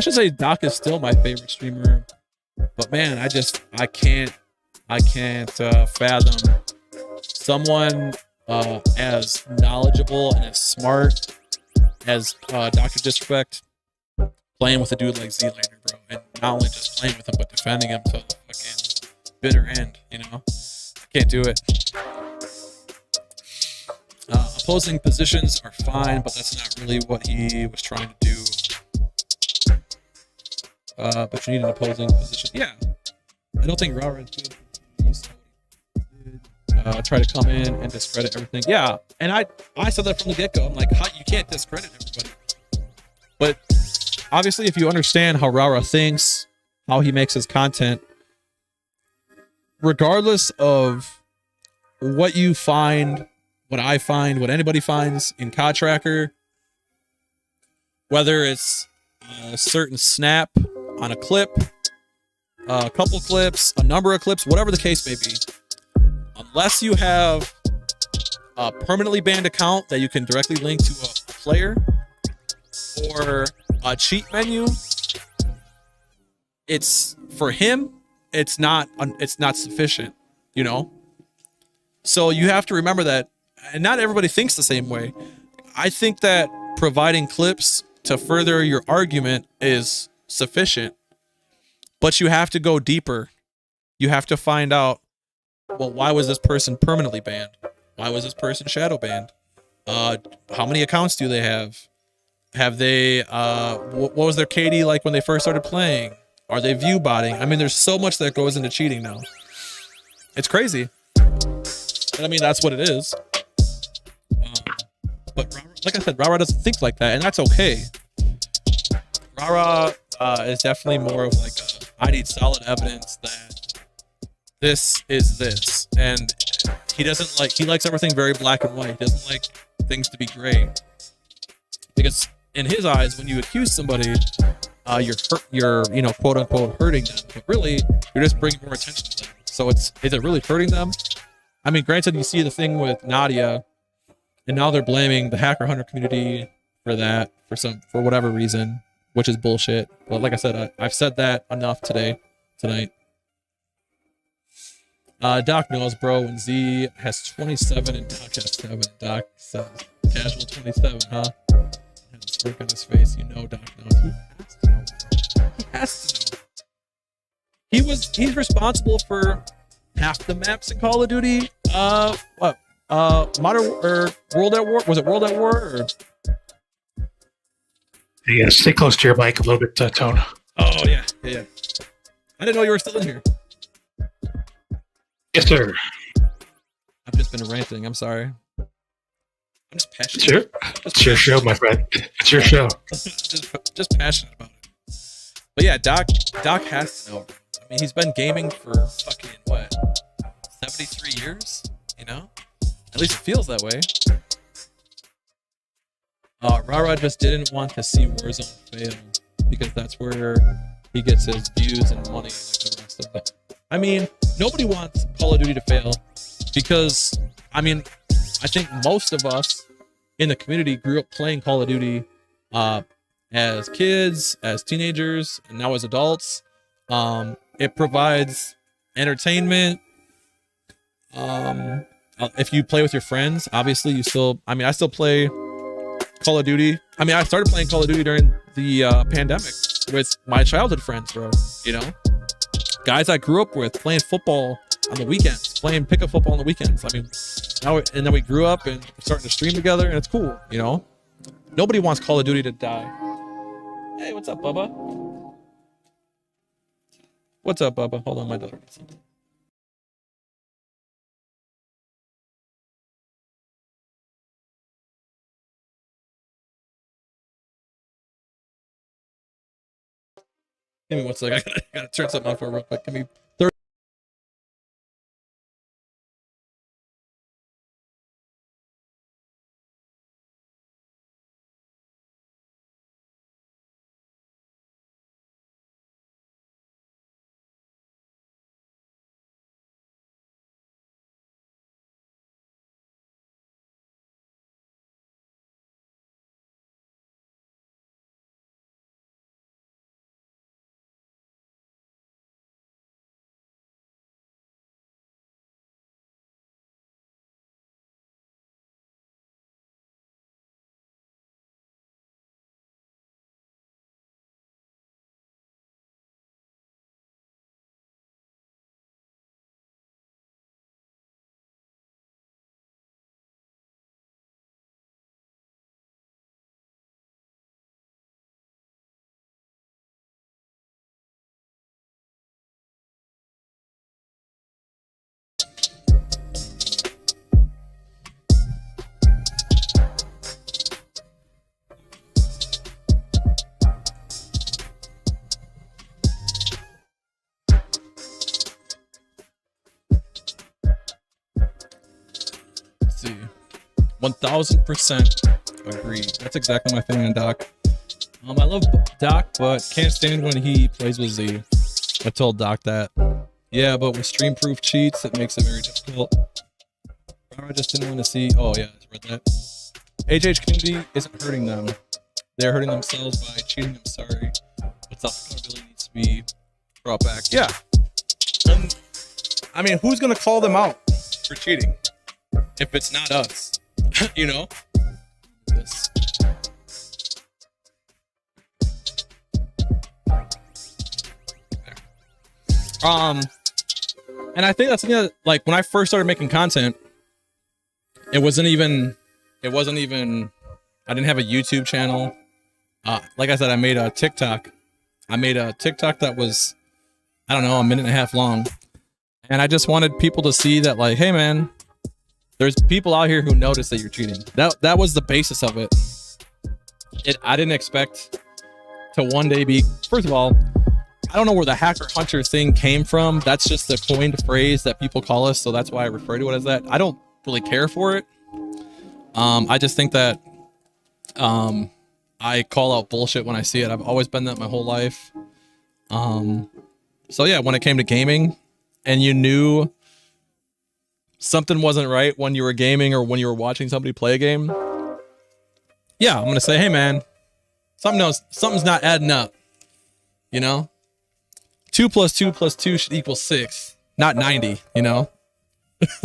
should say Doc is still my favorite streamer. But man, I can't fathom someone as knowledgeable and as smart as Dr. Disrespect playing with a dude like Z-Laner, bro. And not only just playing with him, but defending him till the fucking bitter end, you know? I can't do it. Opposing positions are fine, but that's not really what he was trying to do. But you need an opposing position. Yeah. I don't think Rara is good. Try to come in and discredit everything. Yeah. And I said that from the get-go. I'm like, you can't discredit everybody. But obviously, if you understand how Rara thinks, how he makes his content, regardless of what you find, what I find, what anybody finds in COD Tracker, whether it's a certain snap on a clip, a couple clips, a number of clips, whatever the case may be, unless you have a permanently banned account that you can directly link to a player or a cheat menu, it's for him, it's not sufficient, you know? So you have to remember that, and not everybody thinks the same way. I think that providing clips to further your argument is sufficient, but you have to go deeper. You have to find out, well, why was this person permanently banned? Why was this person shadow banned? How many accounts do they have? Have they, what was their KD like when they first started playing? Are they view botting? I mean, there's so much that goes into cheating now. It's crazy. And I mean, that's what it is. But like I said, Rara doesn't think like that, and that's okay. Rara is definitely more of like, I need solid evidence that this is this. And he doesn't like, he likes everything very black and white. He doesn't like things to be gray. Because in his eyes, when you accuse somebody, you're you know, quote unquote hurting them, but really you're just bringing more attention to them. So is it really hurting them? I mean, granted, you see the thing with Nadia, and now they're blaming the hacker hunter community for that, for whatever reason, which is bullshit. But like I said, I've said that enough tonight. Doc knows, bro. When Z has 27 and Doc has 7, Doc says casual 27, huh? Has a smirk on his face. You know, Doc knows. He has to know. He's responsible for half the maps in Call of Duty. Modern or World at War? Was it World at War? Or? Yeah, stay close to your mic a little bit, Tone. Oh yeah. I didn't know you were still in here. Yes, sir. I've just been ranting. I'm sorry. I'm just passionate. Sure. It's your show, my friend. It's your show. just passionate about it. But yeah, Doc has to know. I mean, he's been gaming for fucking what? 73 years? You know? At least it feels that way. Rara just didn't want to see Warzone fail because that's where he gets his views and money like the rest of them. I mean, nobody wants Call of Duty to fail because, I mean, I think most of us in the community grew up playing Call of Duty as kids, as teenagers, and now as adults. It provides entertainment. If you play with your friends, obviously you still, I mean, I still play Call of Duty. I mean, I started playing Call of Duty during the pandemic with my childhood friends, bro. You know, guys I grew up with playing football on the weekends, playing pickup football on the weekends. I mean, and then we grew up and starting to stream together, and it's cool. You know, nobody wants Call of Duty to die. Hey, what's up, Bubba? What's up, Bubba? Hold on, my daughter needs something. Give me 1 second. I gotta turn something on for real quick. Give me 30. See, 1000% agree. That's exactly my thing on Doc. I love Doc, but can't stand when he plays with Z. I told Doc that. Yeah, but with stream proof cheats, it makes it very difficult. I just didn't want to see. Oh yeah, I read that. HH community isn't hurting them. They're hurting themselves by cheating. I'm sorry, but self-accountability needs to be brought back. Yeah. I mean, who's gonna call them out for cheating? if it's not us, you know. This. And I think that's, you know, like when I first started making content, it wasn't even, I didn't have a YouTube channel. Like I said, I made a TikTok that was, I don't know, a minute and a half long. And I just wanted people to see that, like, hey man, there's people out here who notice that you're cheating. That was the basis of it. I didn't expect to one day be, first of all, I don't know where the hacker hunter thing came from. That's just the coined phrase that people call us. So that's why I refer to it as that. I don't really care for it. I just think that I call out bullshit when I see it. I've always been that my whole life. So yeah, when it came to gaming and you knew something wasn't right when you were gaming or when you were watching somebody play a game, yeah, I'm going to say, hey man, something's not adding up, you know? 2 + 2 + 2 should equal 6, not 90, you know?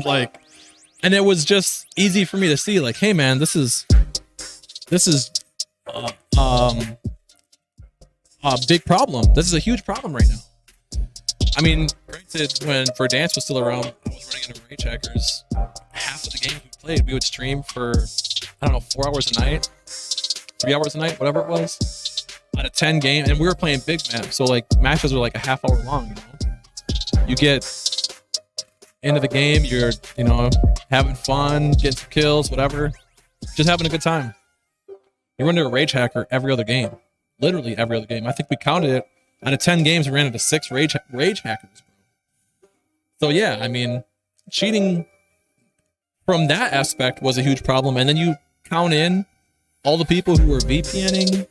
Like, and it was just easy for me to see, like, hey man, this is a big problem. This is a huge problem right now. I mean, granted, when Verdansk was still around, I was running into Rage Hackers. Half of the games we played, we would stream for, I don't know, 4 hours a night, 3 hours a night, whatever it was. Out of 10 games, and we were playing big maps, so like matches were like a half hour long, you know. You get into the game, you're, you know, having fun, getting some kills, whatever, just having a good time. You run into a Rage Hacker every other game, literally every other game. I think we counted it. Out of 10 games, we ran into 6 Rage Hackers. So yeah, I mean, cheating from that aspect was a huge problem, and then you count in all the people who were VPNing.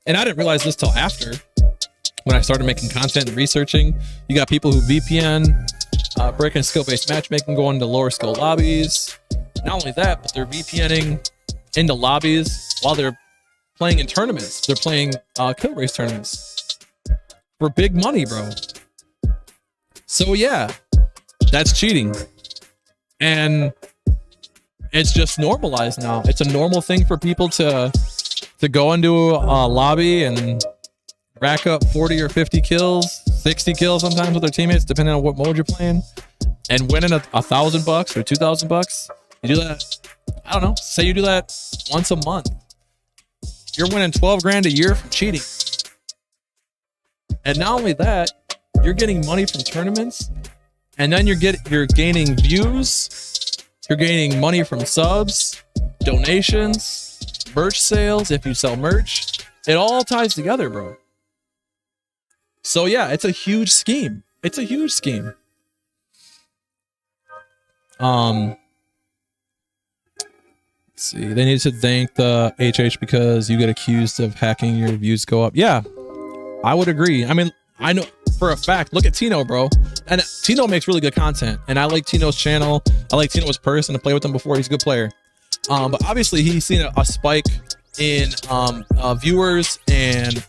And I didn't realize this till after, when I started making content and researching. You got people who VPN, breaking skill-based matchmaking, going to lower skill lobbies. Not only that, but they're VPNing into lobbies while they're playing in tournaments. They're playing kill race tournaments for big money, bro. So yeah, that's cheating. And it's just normalized now. It's a normal thing for people to go into a lobby and rack up 40 or 50 kills, 60 kills sometimes with their teammates, depending on what mode you're playing, and winning $1,000 or $2,000. You do that, I don't know, say you do that once a month. You're winning 12 grand a year from cheating. And not only that, you're getting money from tournaments, and then you're gaining views, you're gaining money from subs, donations, merch sales, if you sell merch. It all ties together, bro. So yeah, it's a huge scheme. It's a huge scheme. Let's see. They need to thank the HH because you get accused of hacking, your views go up. Yeah, I would agree. I mean, I know for a fact, look at Tino, bro. And Tino makes really good content. And I like Tino's channel. I like Tino as a person. I played with him before. He's a good player. But obviously he's seen a spike in viewers and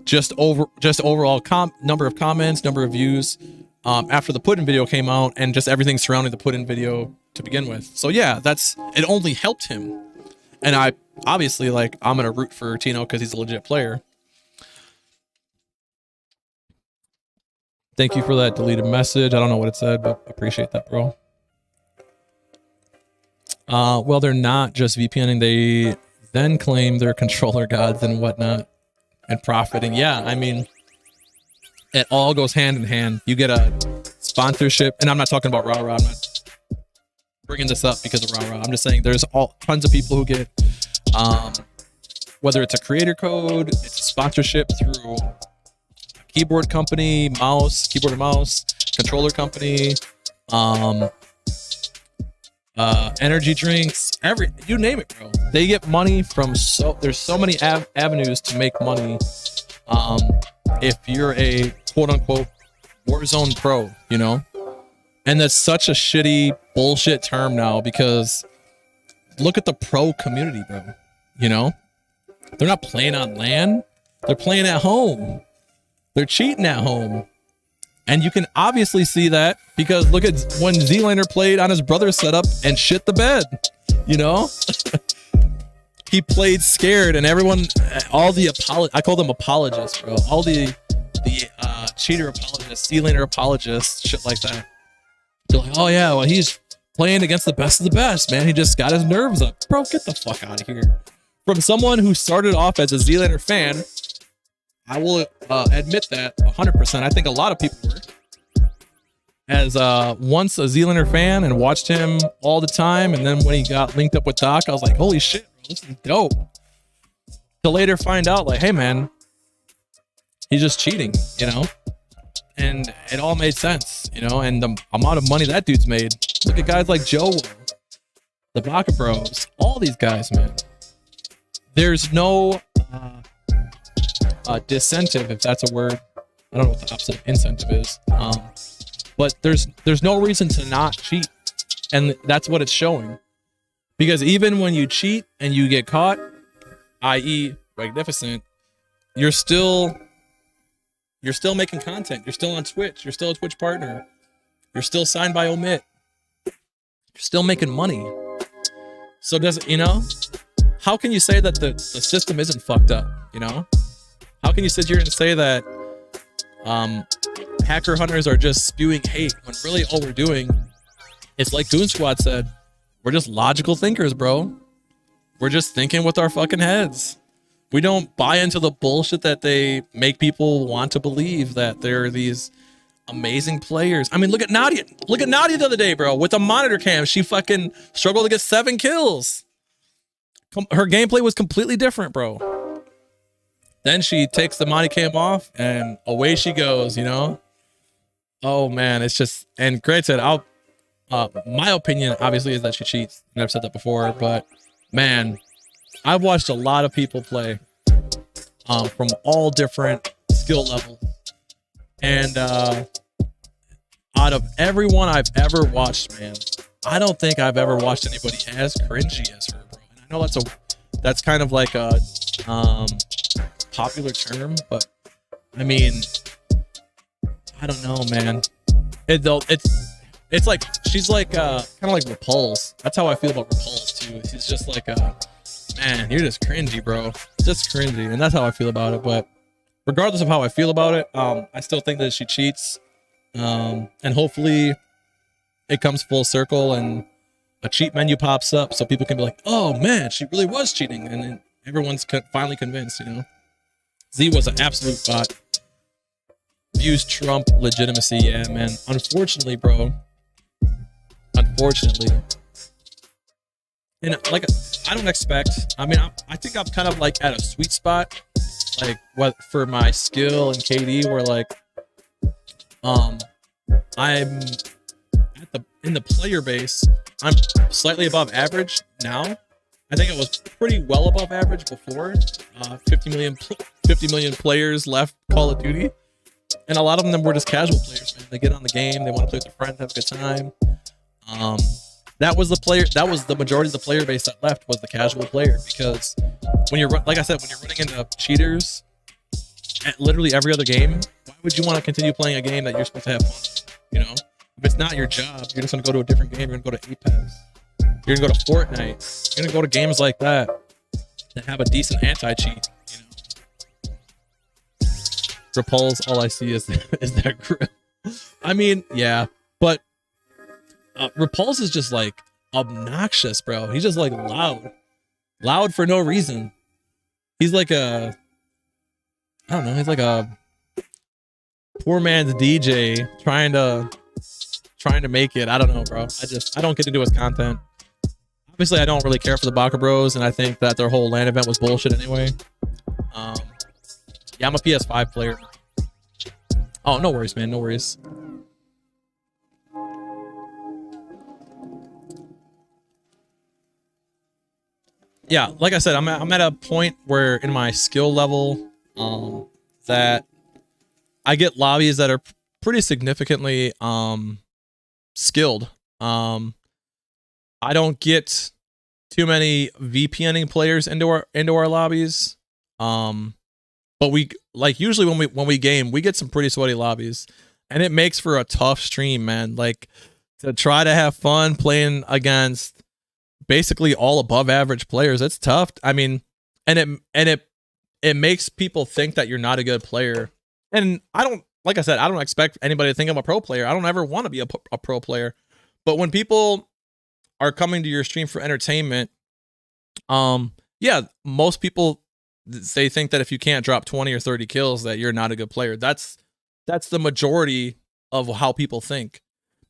just overall number of comments, number of views after the Putin video came out, and just everything surrounding the Putin video to begin with. So yeah, it only helped him. And I obviously, like, I'm gonna root for Tino because he's a legit player. Thank you for that deleted message. I don't know what it said, but appreciate that, bro. Well, they're not just VPNing. They then claim they're controller gods and whatnot and profiting. Yeah, I mean, it all goes hand in hand. You get a sponsorship, and I'm not talking about RAW. I'm not bringing this up because of RAW. I'm just saying there's tons of people who get, whether it's a creator code, it's a sponsorship through a keyboard company, keyboard and mouse, controller company, energy drinks, you name it, bro. They get money from there's so many avenues to make money. If you're a quote unquote Warzone pro, you know, and that's such a shitty bullshit term now, because look at the pro community, bro. You know, they're not playing on LAN, they're playing at home. They're cheating at home. And you can obviously see that because look at when Z-Laner played on his brother's setup and shit the bed, you know? He played scared and everyone, all the I call them apologists, bro. All the cheater apologists, Z-Laner apologists, shit like that. They're like, oh yeah, well he's playing against the best of the best, man. He just got his nerves up. Bro, get the fuck out of here. From someone who started off as a Z-Laner fan, I will admit that 100%. I think a lot of people were. As once a Z-Laner fan and watched him all the time, and then when he got linked up with Doc, I was like, holy shit, bro, this is dope. To later find out, like, hey man, he's just cheating, you know? And it all made sense, you know? And the amount of money that dude's made. Look at guys like Joe, the Baka Bros, all these guys, man. There's no disincentive, if that's a word. I don't know what the opposite of incentive is. But there's no reason to not cheat. And that's what it's showing. Because even when you cheat and you get caught, i.e. Magnificent, you're still making content. You're still on Twitch. You're still a Twitch partner. You're still signed by Omit. You're still making money. So how can you say that the system isn't fucked up, you know? How can you sit here and say that hacker hunters are just spewing hate when really all we're doing is, like Goon Squad said, we're just logical thinkers, bro. We're just thinking with our fucking heads. We don't buy into the bullshit that they make people want to believe, that there are these amazing players. I mean, look at Nadia. Look at Nadia the other day, bro. With a monitor cam, she fucking struggled to get 7 kills. Her gameplay was completely different, bro. Then she takes the money cam off and away she goes, you know? Oh man, it's just, and granted, my opinion obviously is that she cheats. And I've said that before, but man, I've watched a lot of people play from all different skill levels. And out of everyone I've ever watched, man, I don't think I've ever watched anybody as cringy as her, bro. And I know that's kind of like a popular term, but I mean, I don't know, man. It's like she's like kind of like Repulse. That's how I feel about Repulse too. She's just like man, you're just cringy, bro. Just cringy, and that's how I feel about it. But regardless of how I feel about it, I still think that she cheats, and hopefully it comes full circle and a cheat menu pops up so people can be like, oh man, she really was cheating, and then everyone's finally convinced, you know. Z was an absolute bot. Views trump legitimacy, yeah, man. Unfortunately, bro. Unfortunately. And like, I don't expect. I mean, I think I'm kind of like at a sweet spot, like what for my skill and KD, where like, I'm in the player base. I'm slightly above average now. I think it was pretty well above average before. 50 million players left Call of Duty, and a lot of them were just casual players, man. They get on the game, they want to play with their friends, have a good time. That was the majority of the player base that left, was the casual player, because when you're, like I said, when you're running into cheaters at literally every other game, why would you want to continue playing a game that you're supposed to have fun? You know, if it's not your job, you're just gonna go to a different game. You're gonna go to Apex. You're gonna go to Fortnite. You're gonna go to games like that that have a decent anti-cheat. You know, Repulse. All I see is that grip. I mean, yeah, but Repulse is just like obnoxious, bro. He's just like loud for no reason. He's like I don't know. He's like a poor man's DJ trying to make it. I don't know, bro. I don't get into his content. Obviously, I don't really care for the Baka Bros, and I think that their whole LAN event was bullshit anyway. Yeah, I'm a PS5 player. Oh, no worries, man. No worries. Yeah, like I said, I'm at a point where in my skill level, that I get lobbies that are pretty significantly skilled. I don't get too many VPNing players into our lobbies. But we, like, usually when we game, we get some pretty sweaty lobbies. And it makes for a tough stream, man. Like, to try to have fun playing against basically all above average players, it's tough. I mean, and it makes people think that you're not a good player. And like I said, I don't expect anybody to think I'm a pro player. I don't ever want to be a pro player. But when people are coming to your stream for entertainment, yeah, most people, they think that if you can't drop 20 or 30 kills, that you're not a good player. That's the majority of how people think,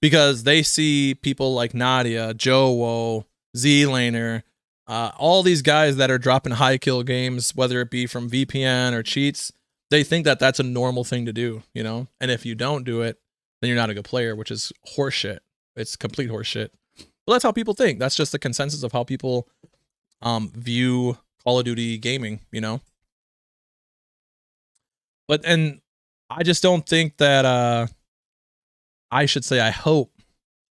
because they see people like Nadia, Joe, Z-Laner, all these guys that are dropping high kill games, whether it be from VPN or cheats. They think that that's a normal thing to do, you know? And if you don't do it, then you're not a good player, which is horseshit. It's complete horseshit. But that's how people think. That's just the consensus of how people view Call of Duty gaming, you know? And I just don't think that I should say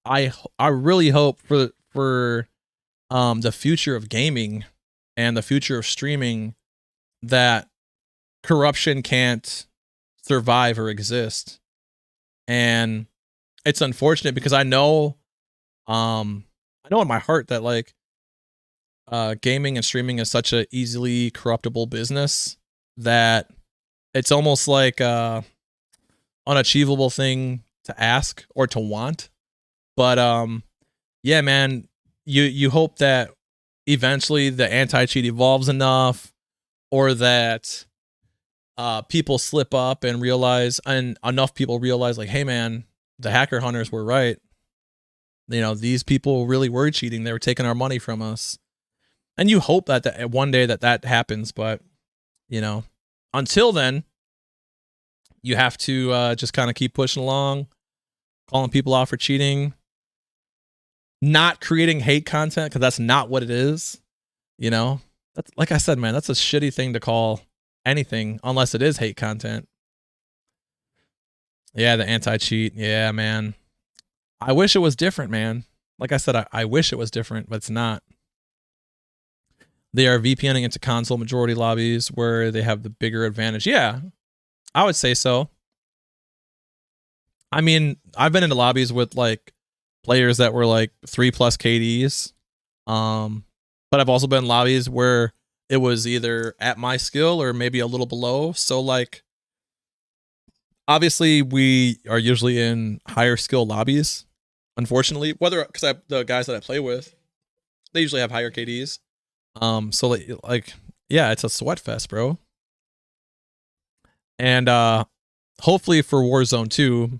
I really hope for the future of gaming and the future of streaming that corruption can't survive or exist. And it's unfortunate because I know in my heart that like gaming and streaming is such a easily corruptible business that it's almost like unachievable thing to ask or to want. But yeah, man, you hope that eventually the anti-cheat evolves enough, or that people slip up and realize, and enough people realize like, hey man, the hacker hunters were right. You know, these people really were cheating. They were taking our money from us. And you hope that one day that happens, but you know, until then, you have to just kind of keep pushing along, calling people out for cheating, not creating hate content, because that's not what it is. You know, that's, like I said, man, that's a shitty thing to call anything unless it is hate content. Yeah, the anti-cheat. Yeah, man. I wish it was different, man. Like I said, I wish it was different, but it's not. They are VPNing into console majority lobbies where they have the bigger advantage. Yeah, I would say so. I mean, I've been into lobbies with like players that were like 3+ KDs. But I've also been in lobbies where it was either at my skill or maybe a little below. So like, obviously we are usually in higher skill lobbies, unfortunately, because the guys that I play with, they usually have higher KDs. So like, yeah, it's a sweat fest, bro. And hopefully for Warzone 2,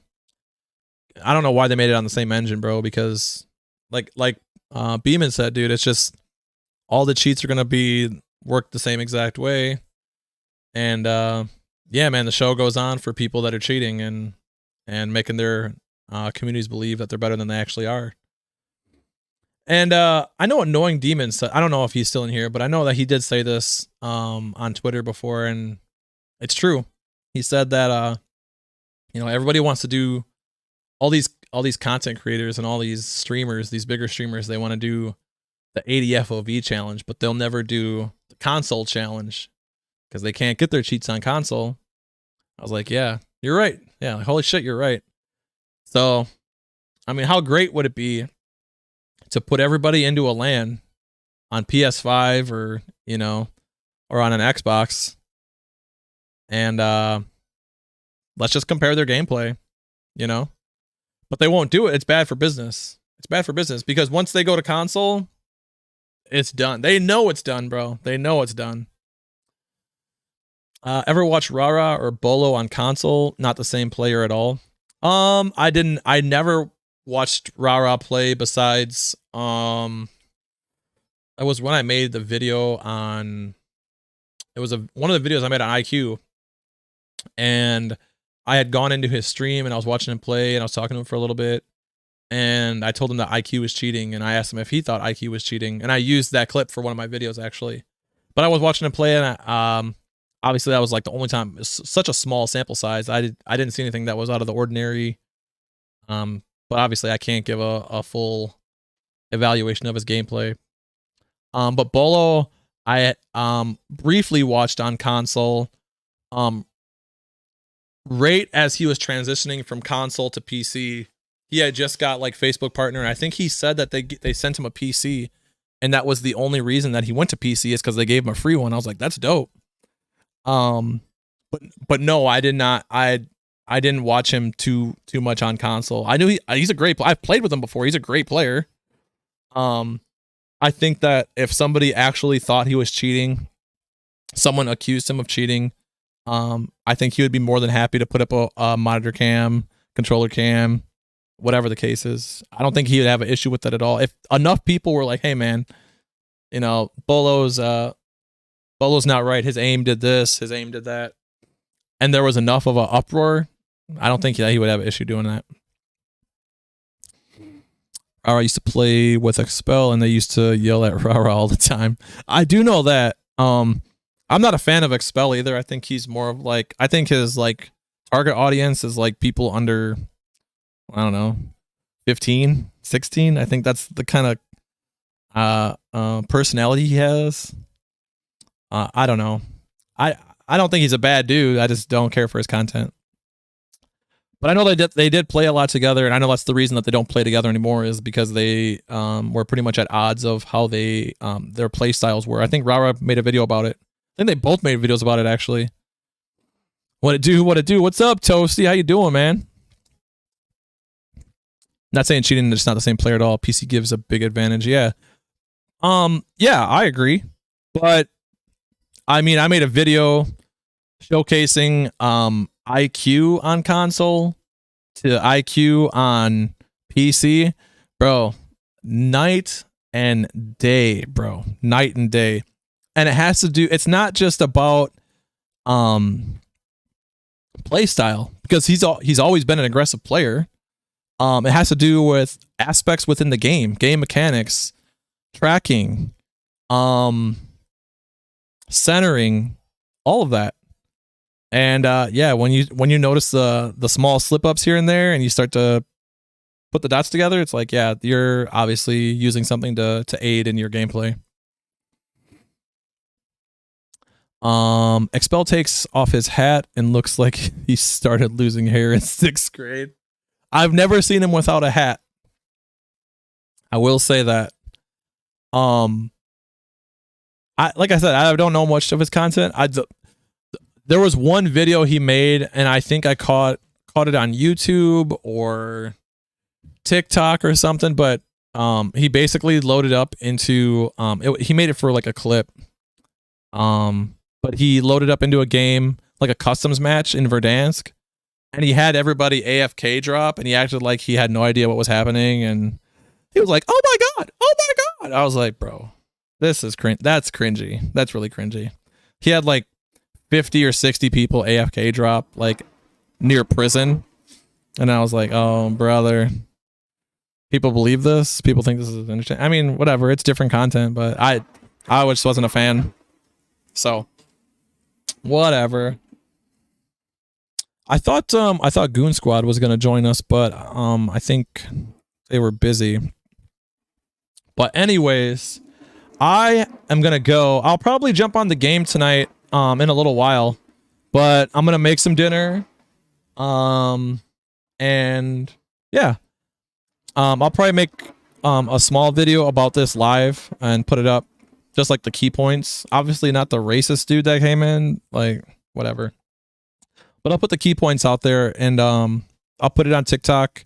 I don't know why they made it on the same engine, bro, because like Beeman said, dude, it's just all the cheats are gonna be worked the same exact way. And yeah, man, the show goes on for people that are cheating and making their communities believe that they're better than they actually are. And I know Annoying Demon said, I don't know if he's still in here, but I know that he did say this on Twitter before, and it's true. He said that you know, everybody wants to do all these content creators and all these streamers, these bigger streamers, they want to do the 80 FOV challenge, but they'll never do the console challenge because they can't get their cheats on console. I was like, yeah, you're right. Yeah, like, holy shit, you're right. So, I mean, how great would it be to put everybody into a LAN on PS5 or, you know, or on an Xbox, and let's just compare their gameplay, you know? But they won't do it. It's bad for business. It's bad for business because once they go to console, it's done. They know it's done, bro. They know it's done. Ever watch Rara or Bolo on console? Not the same player at all. I didn't. I never watched Rara play besides it was when I made the video on, it was one of the videos I made on IQ, and I had gone into his stream and I was watching him play and I was talking to him for a little bit, and I told him that IQ was cheating, and I asked him if he thought IQ was cheating, and I used that clip for one of my videos actually. But I was watching him play, and obviously that was like the only time. It's such a small sample size. I didn't see anything that was out of the ordinary. But obviously I can't give a full evaluation of his gameplay. But Bolo, I briefly watched on console. right as he was transitioning from console to PC, he had just got like Facebook partner. I think he said that they sent him a PC, and that was the only reason that he went to PC is because they gave him a free one. I was like, that's dope. But no, I did not. I didn't watch him too much on console. I knew he's a great. I've played with him before. He's a great player. I think that if somebody actually thought he was cheating, someone accused him of cheating, I think he would be more than happy to put up a monitor cam, controller cam, whatever the case is. I don't think he would have an issue with that at all. If enough people were like, "Hey, man, you know, Bolo's not right. His aim did this. His aim did that," and there was enough of an uproar, I don't think that he would have an issue doing that. I used to play with Expel, and they used to yell at Rara all the time. I do know that. I'm not a fan of Expel either. I think he's more of like, I think his like target audience is like people under, I don't know, 15, 16. I think that's the kind of personality he has. I don't know. I don't think he's a bad dude. I just don't care for his content. But I know they did play a lot together, and I know that's the reason that they don't play together anymore is because they were pretty much at odds of how they their play styles were. I think Rara made a video about it. I think they both made videos about it actually. What it do? What's up, Toasty? How you doing, man? Not saying cheating, it's not the same player at all. PC gives a big advantage. Yeah. Yeah, I agree. But I mean, I made a video showcasing IQ on console to IQ on PC, bro. Night and day, bro. Night and day. And it has to do, it's not just about play style, because he's always been an aggressive player. It has to do with aspects within the game mechanics, tracking, centering, all of that. And yeah, when you notice the small slip ups here and there, and you start to put the dots together, it's like, yeah, you're obviously using something to aid in your gameplay. Expel takes off his hat and looks like he started losing hair in 6th grade. I've never seen him without a hat. I will say that. Like I said, I don't know much of his content. There was one video he made, and I think I caught it on YouTube or TikTok or something, but he basically loaded up into he made it for like a clip. But he loaded up into a game, like a customs match in Verdansk, and he had everybody AFK drop, and he acted like he had no idea what was happening, and he was like, "Oh my god, oh my god!" I was like, "Bro, this is that's cringy. That's really cringy." He had like 50 or 60 people AFK drop like near prison, and I was like, "Oh brother, people believe this? People think this is interesting?" I mean, whatever, it's different content, but I just wasn't a fan. So whatever. I thought Goon Squad was gonna join us, but I think they were busy. But anyways, I am gonna go. I'll probably jump on the game tonight in a little while, but I'm gonna make some dinner. And yeah. I'll probably make a small video about this live and put it up. Just like the key points. Obviously not the racist dude that came in. Like, whatever. But I'll put the key points out there, and I'll put it on TikTok,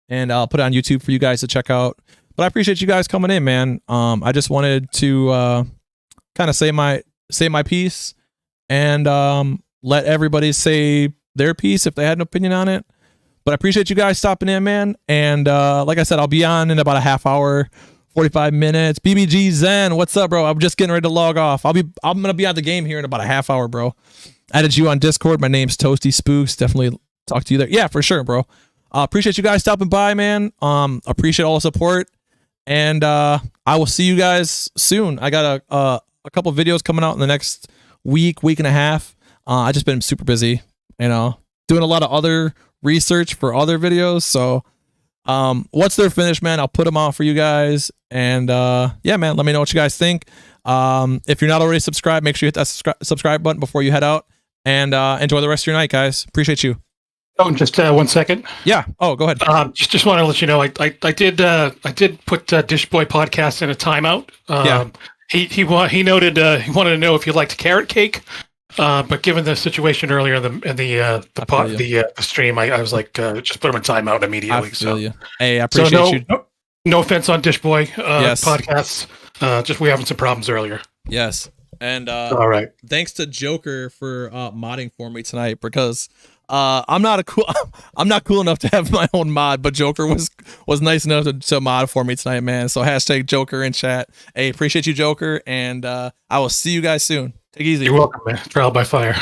and I'll put it on YouTube for you guys to check out. But I appreciate you guys coming in, man. I just wanted to kind of say my piece, and let everybody say their piece if they had an opinion on it. But I appreciate you guys stopping in, man. And like I said, I'll be on in about a half hour. 45 minutes. BBG Zen, what's up, bro? I'm just getting ready to log off. I'm gonna be on the game here in about a half hour, bro. Added you on Discord. My name's Toasty Spooks. Definitely talk to you there. Yeah, for sure, bro. Appreciate you guys stopping by, man. Appreciate all the support, and I will see you guys soon. I got a couple videos coming out in the next week and a half. I just been super busy, doing a lot of other research for other videos. So once they're finished, man, I'll put them out for you guys. And yeah, man, let me know what you guys think. If you're not already subscribed, make sure you hit that subscribe button before you head out. And enjoy the rest of your night, guys. Appreciate you. Oh, just 1 second. Yeah. Oh, go ahead. Just want to let you know, I did put Dish Boy podcast in a timeout. Yeah. He noted he wanted to know if you liked carrot cake. But given the situation earlier in the stream, I was like, just put him in timeout immediately. I feel you. Hey, I appreciate you. No offense on Dish Boy Yes. podcasts. Just we having some problems earlier. Yes. And All right. thanks to Joker for modding for me tonight, because I'm not cool enough to have my own mod, but Joker was nice enough to mod for me tonight, man. So hashtag Joker in chat. Hey, appreciate you, Joker, and I will see you guys soon. Take it easy. You're welcome, man. Trial by fire.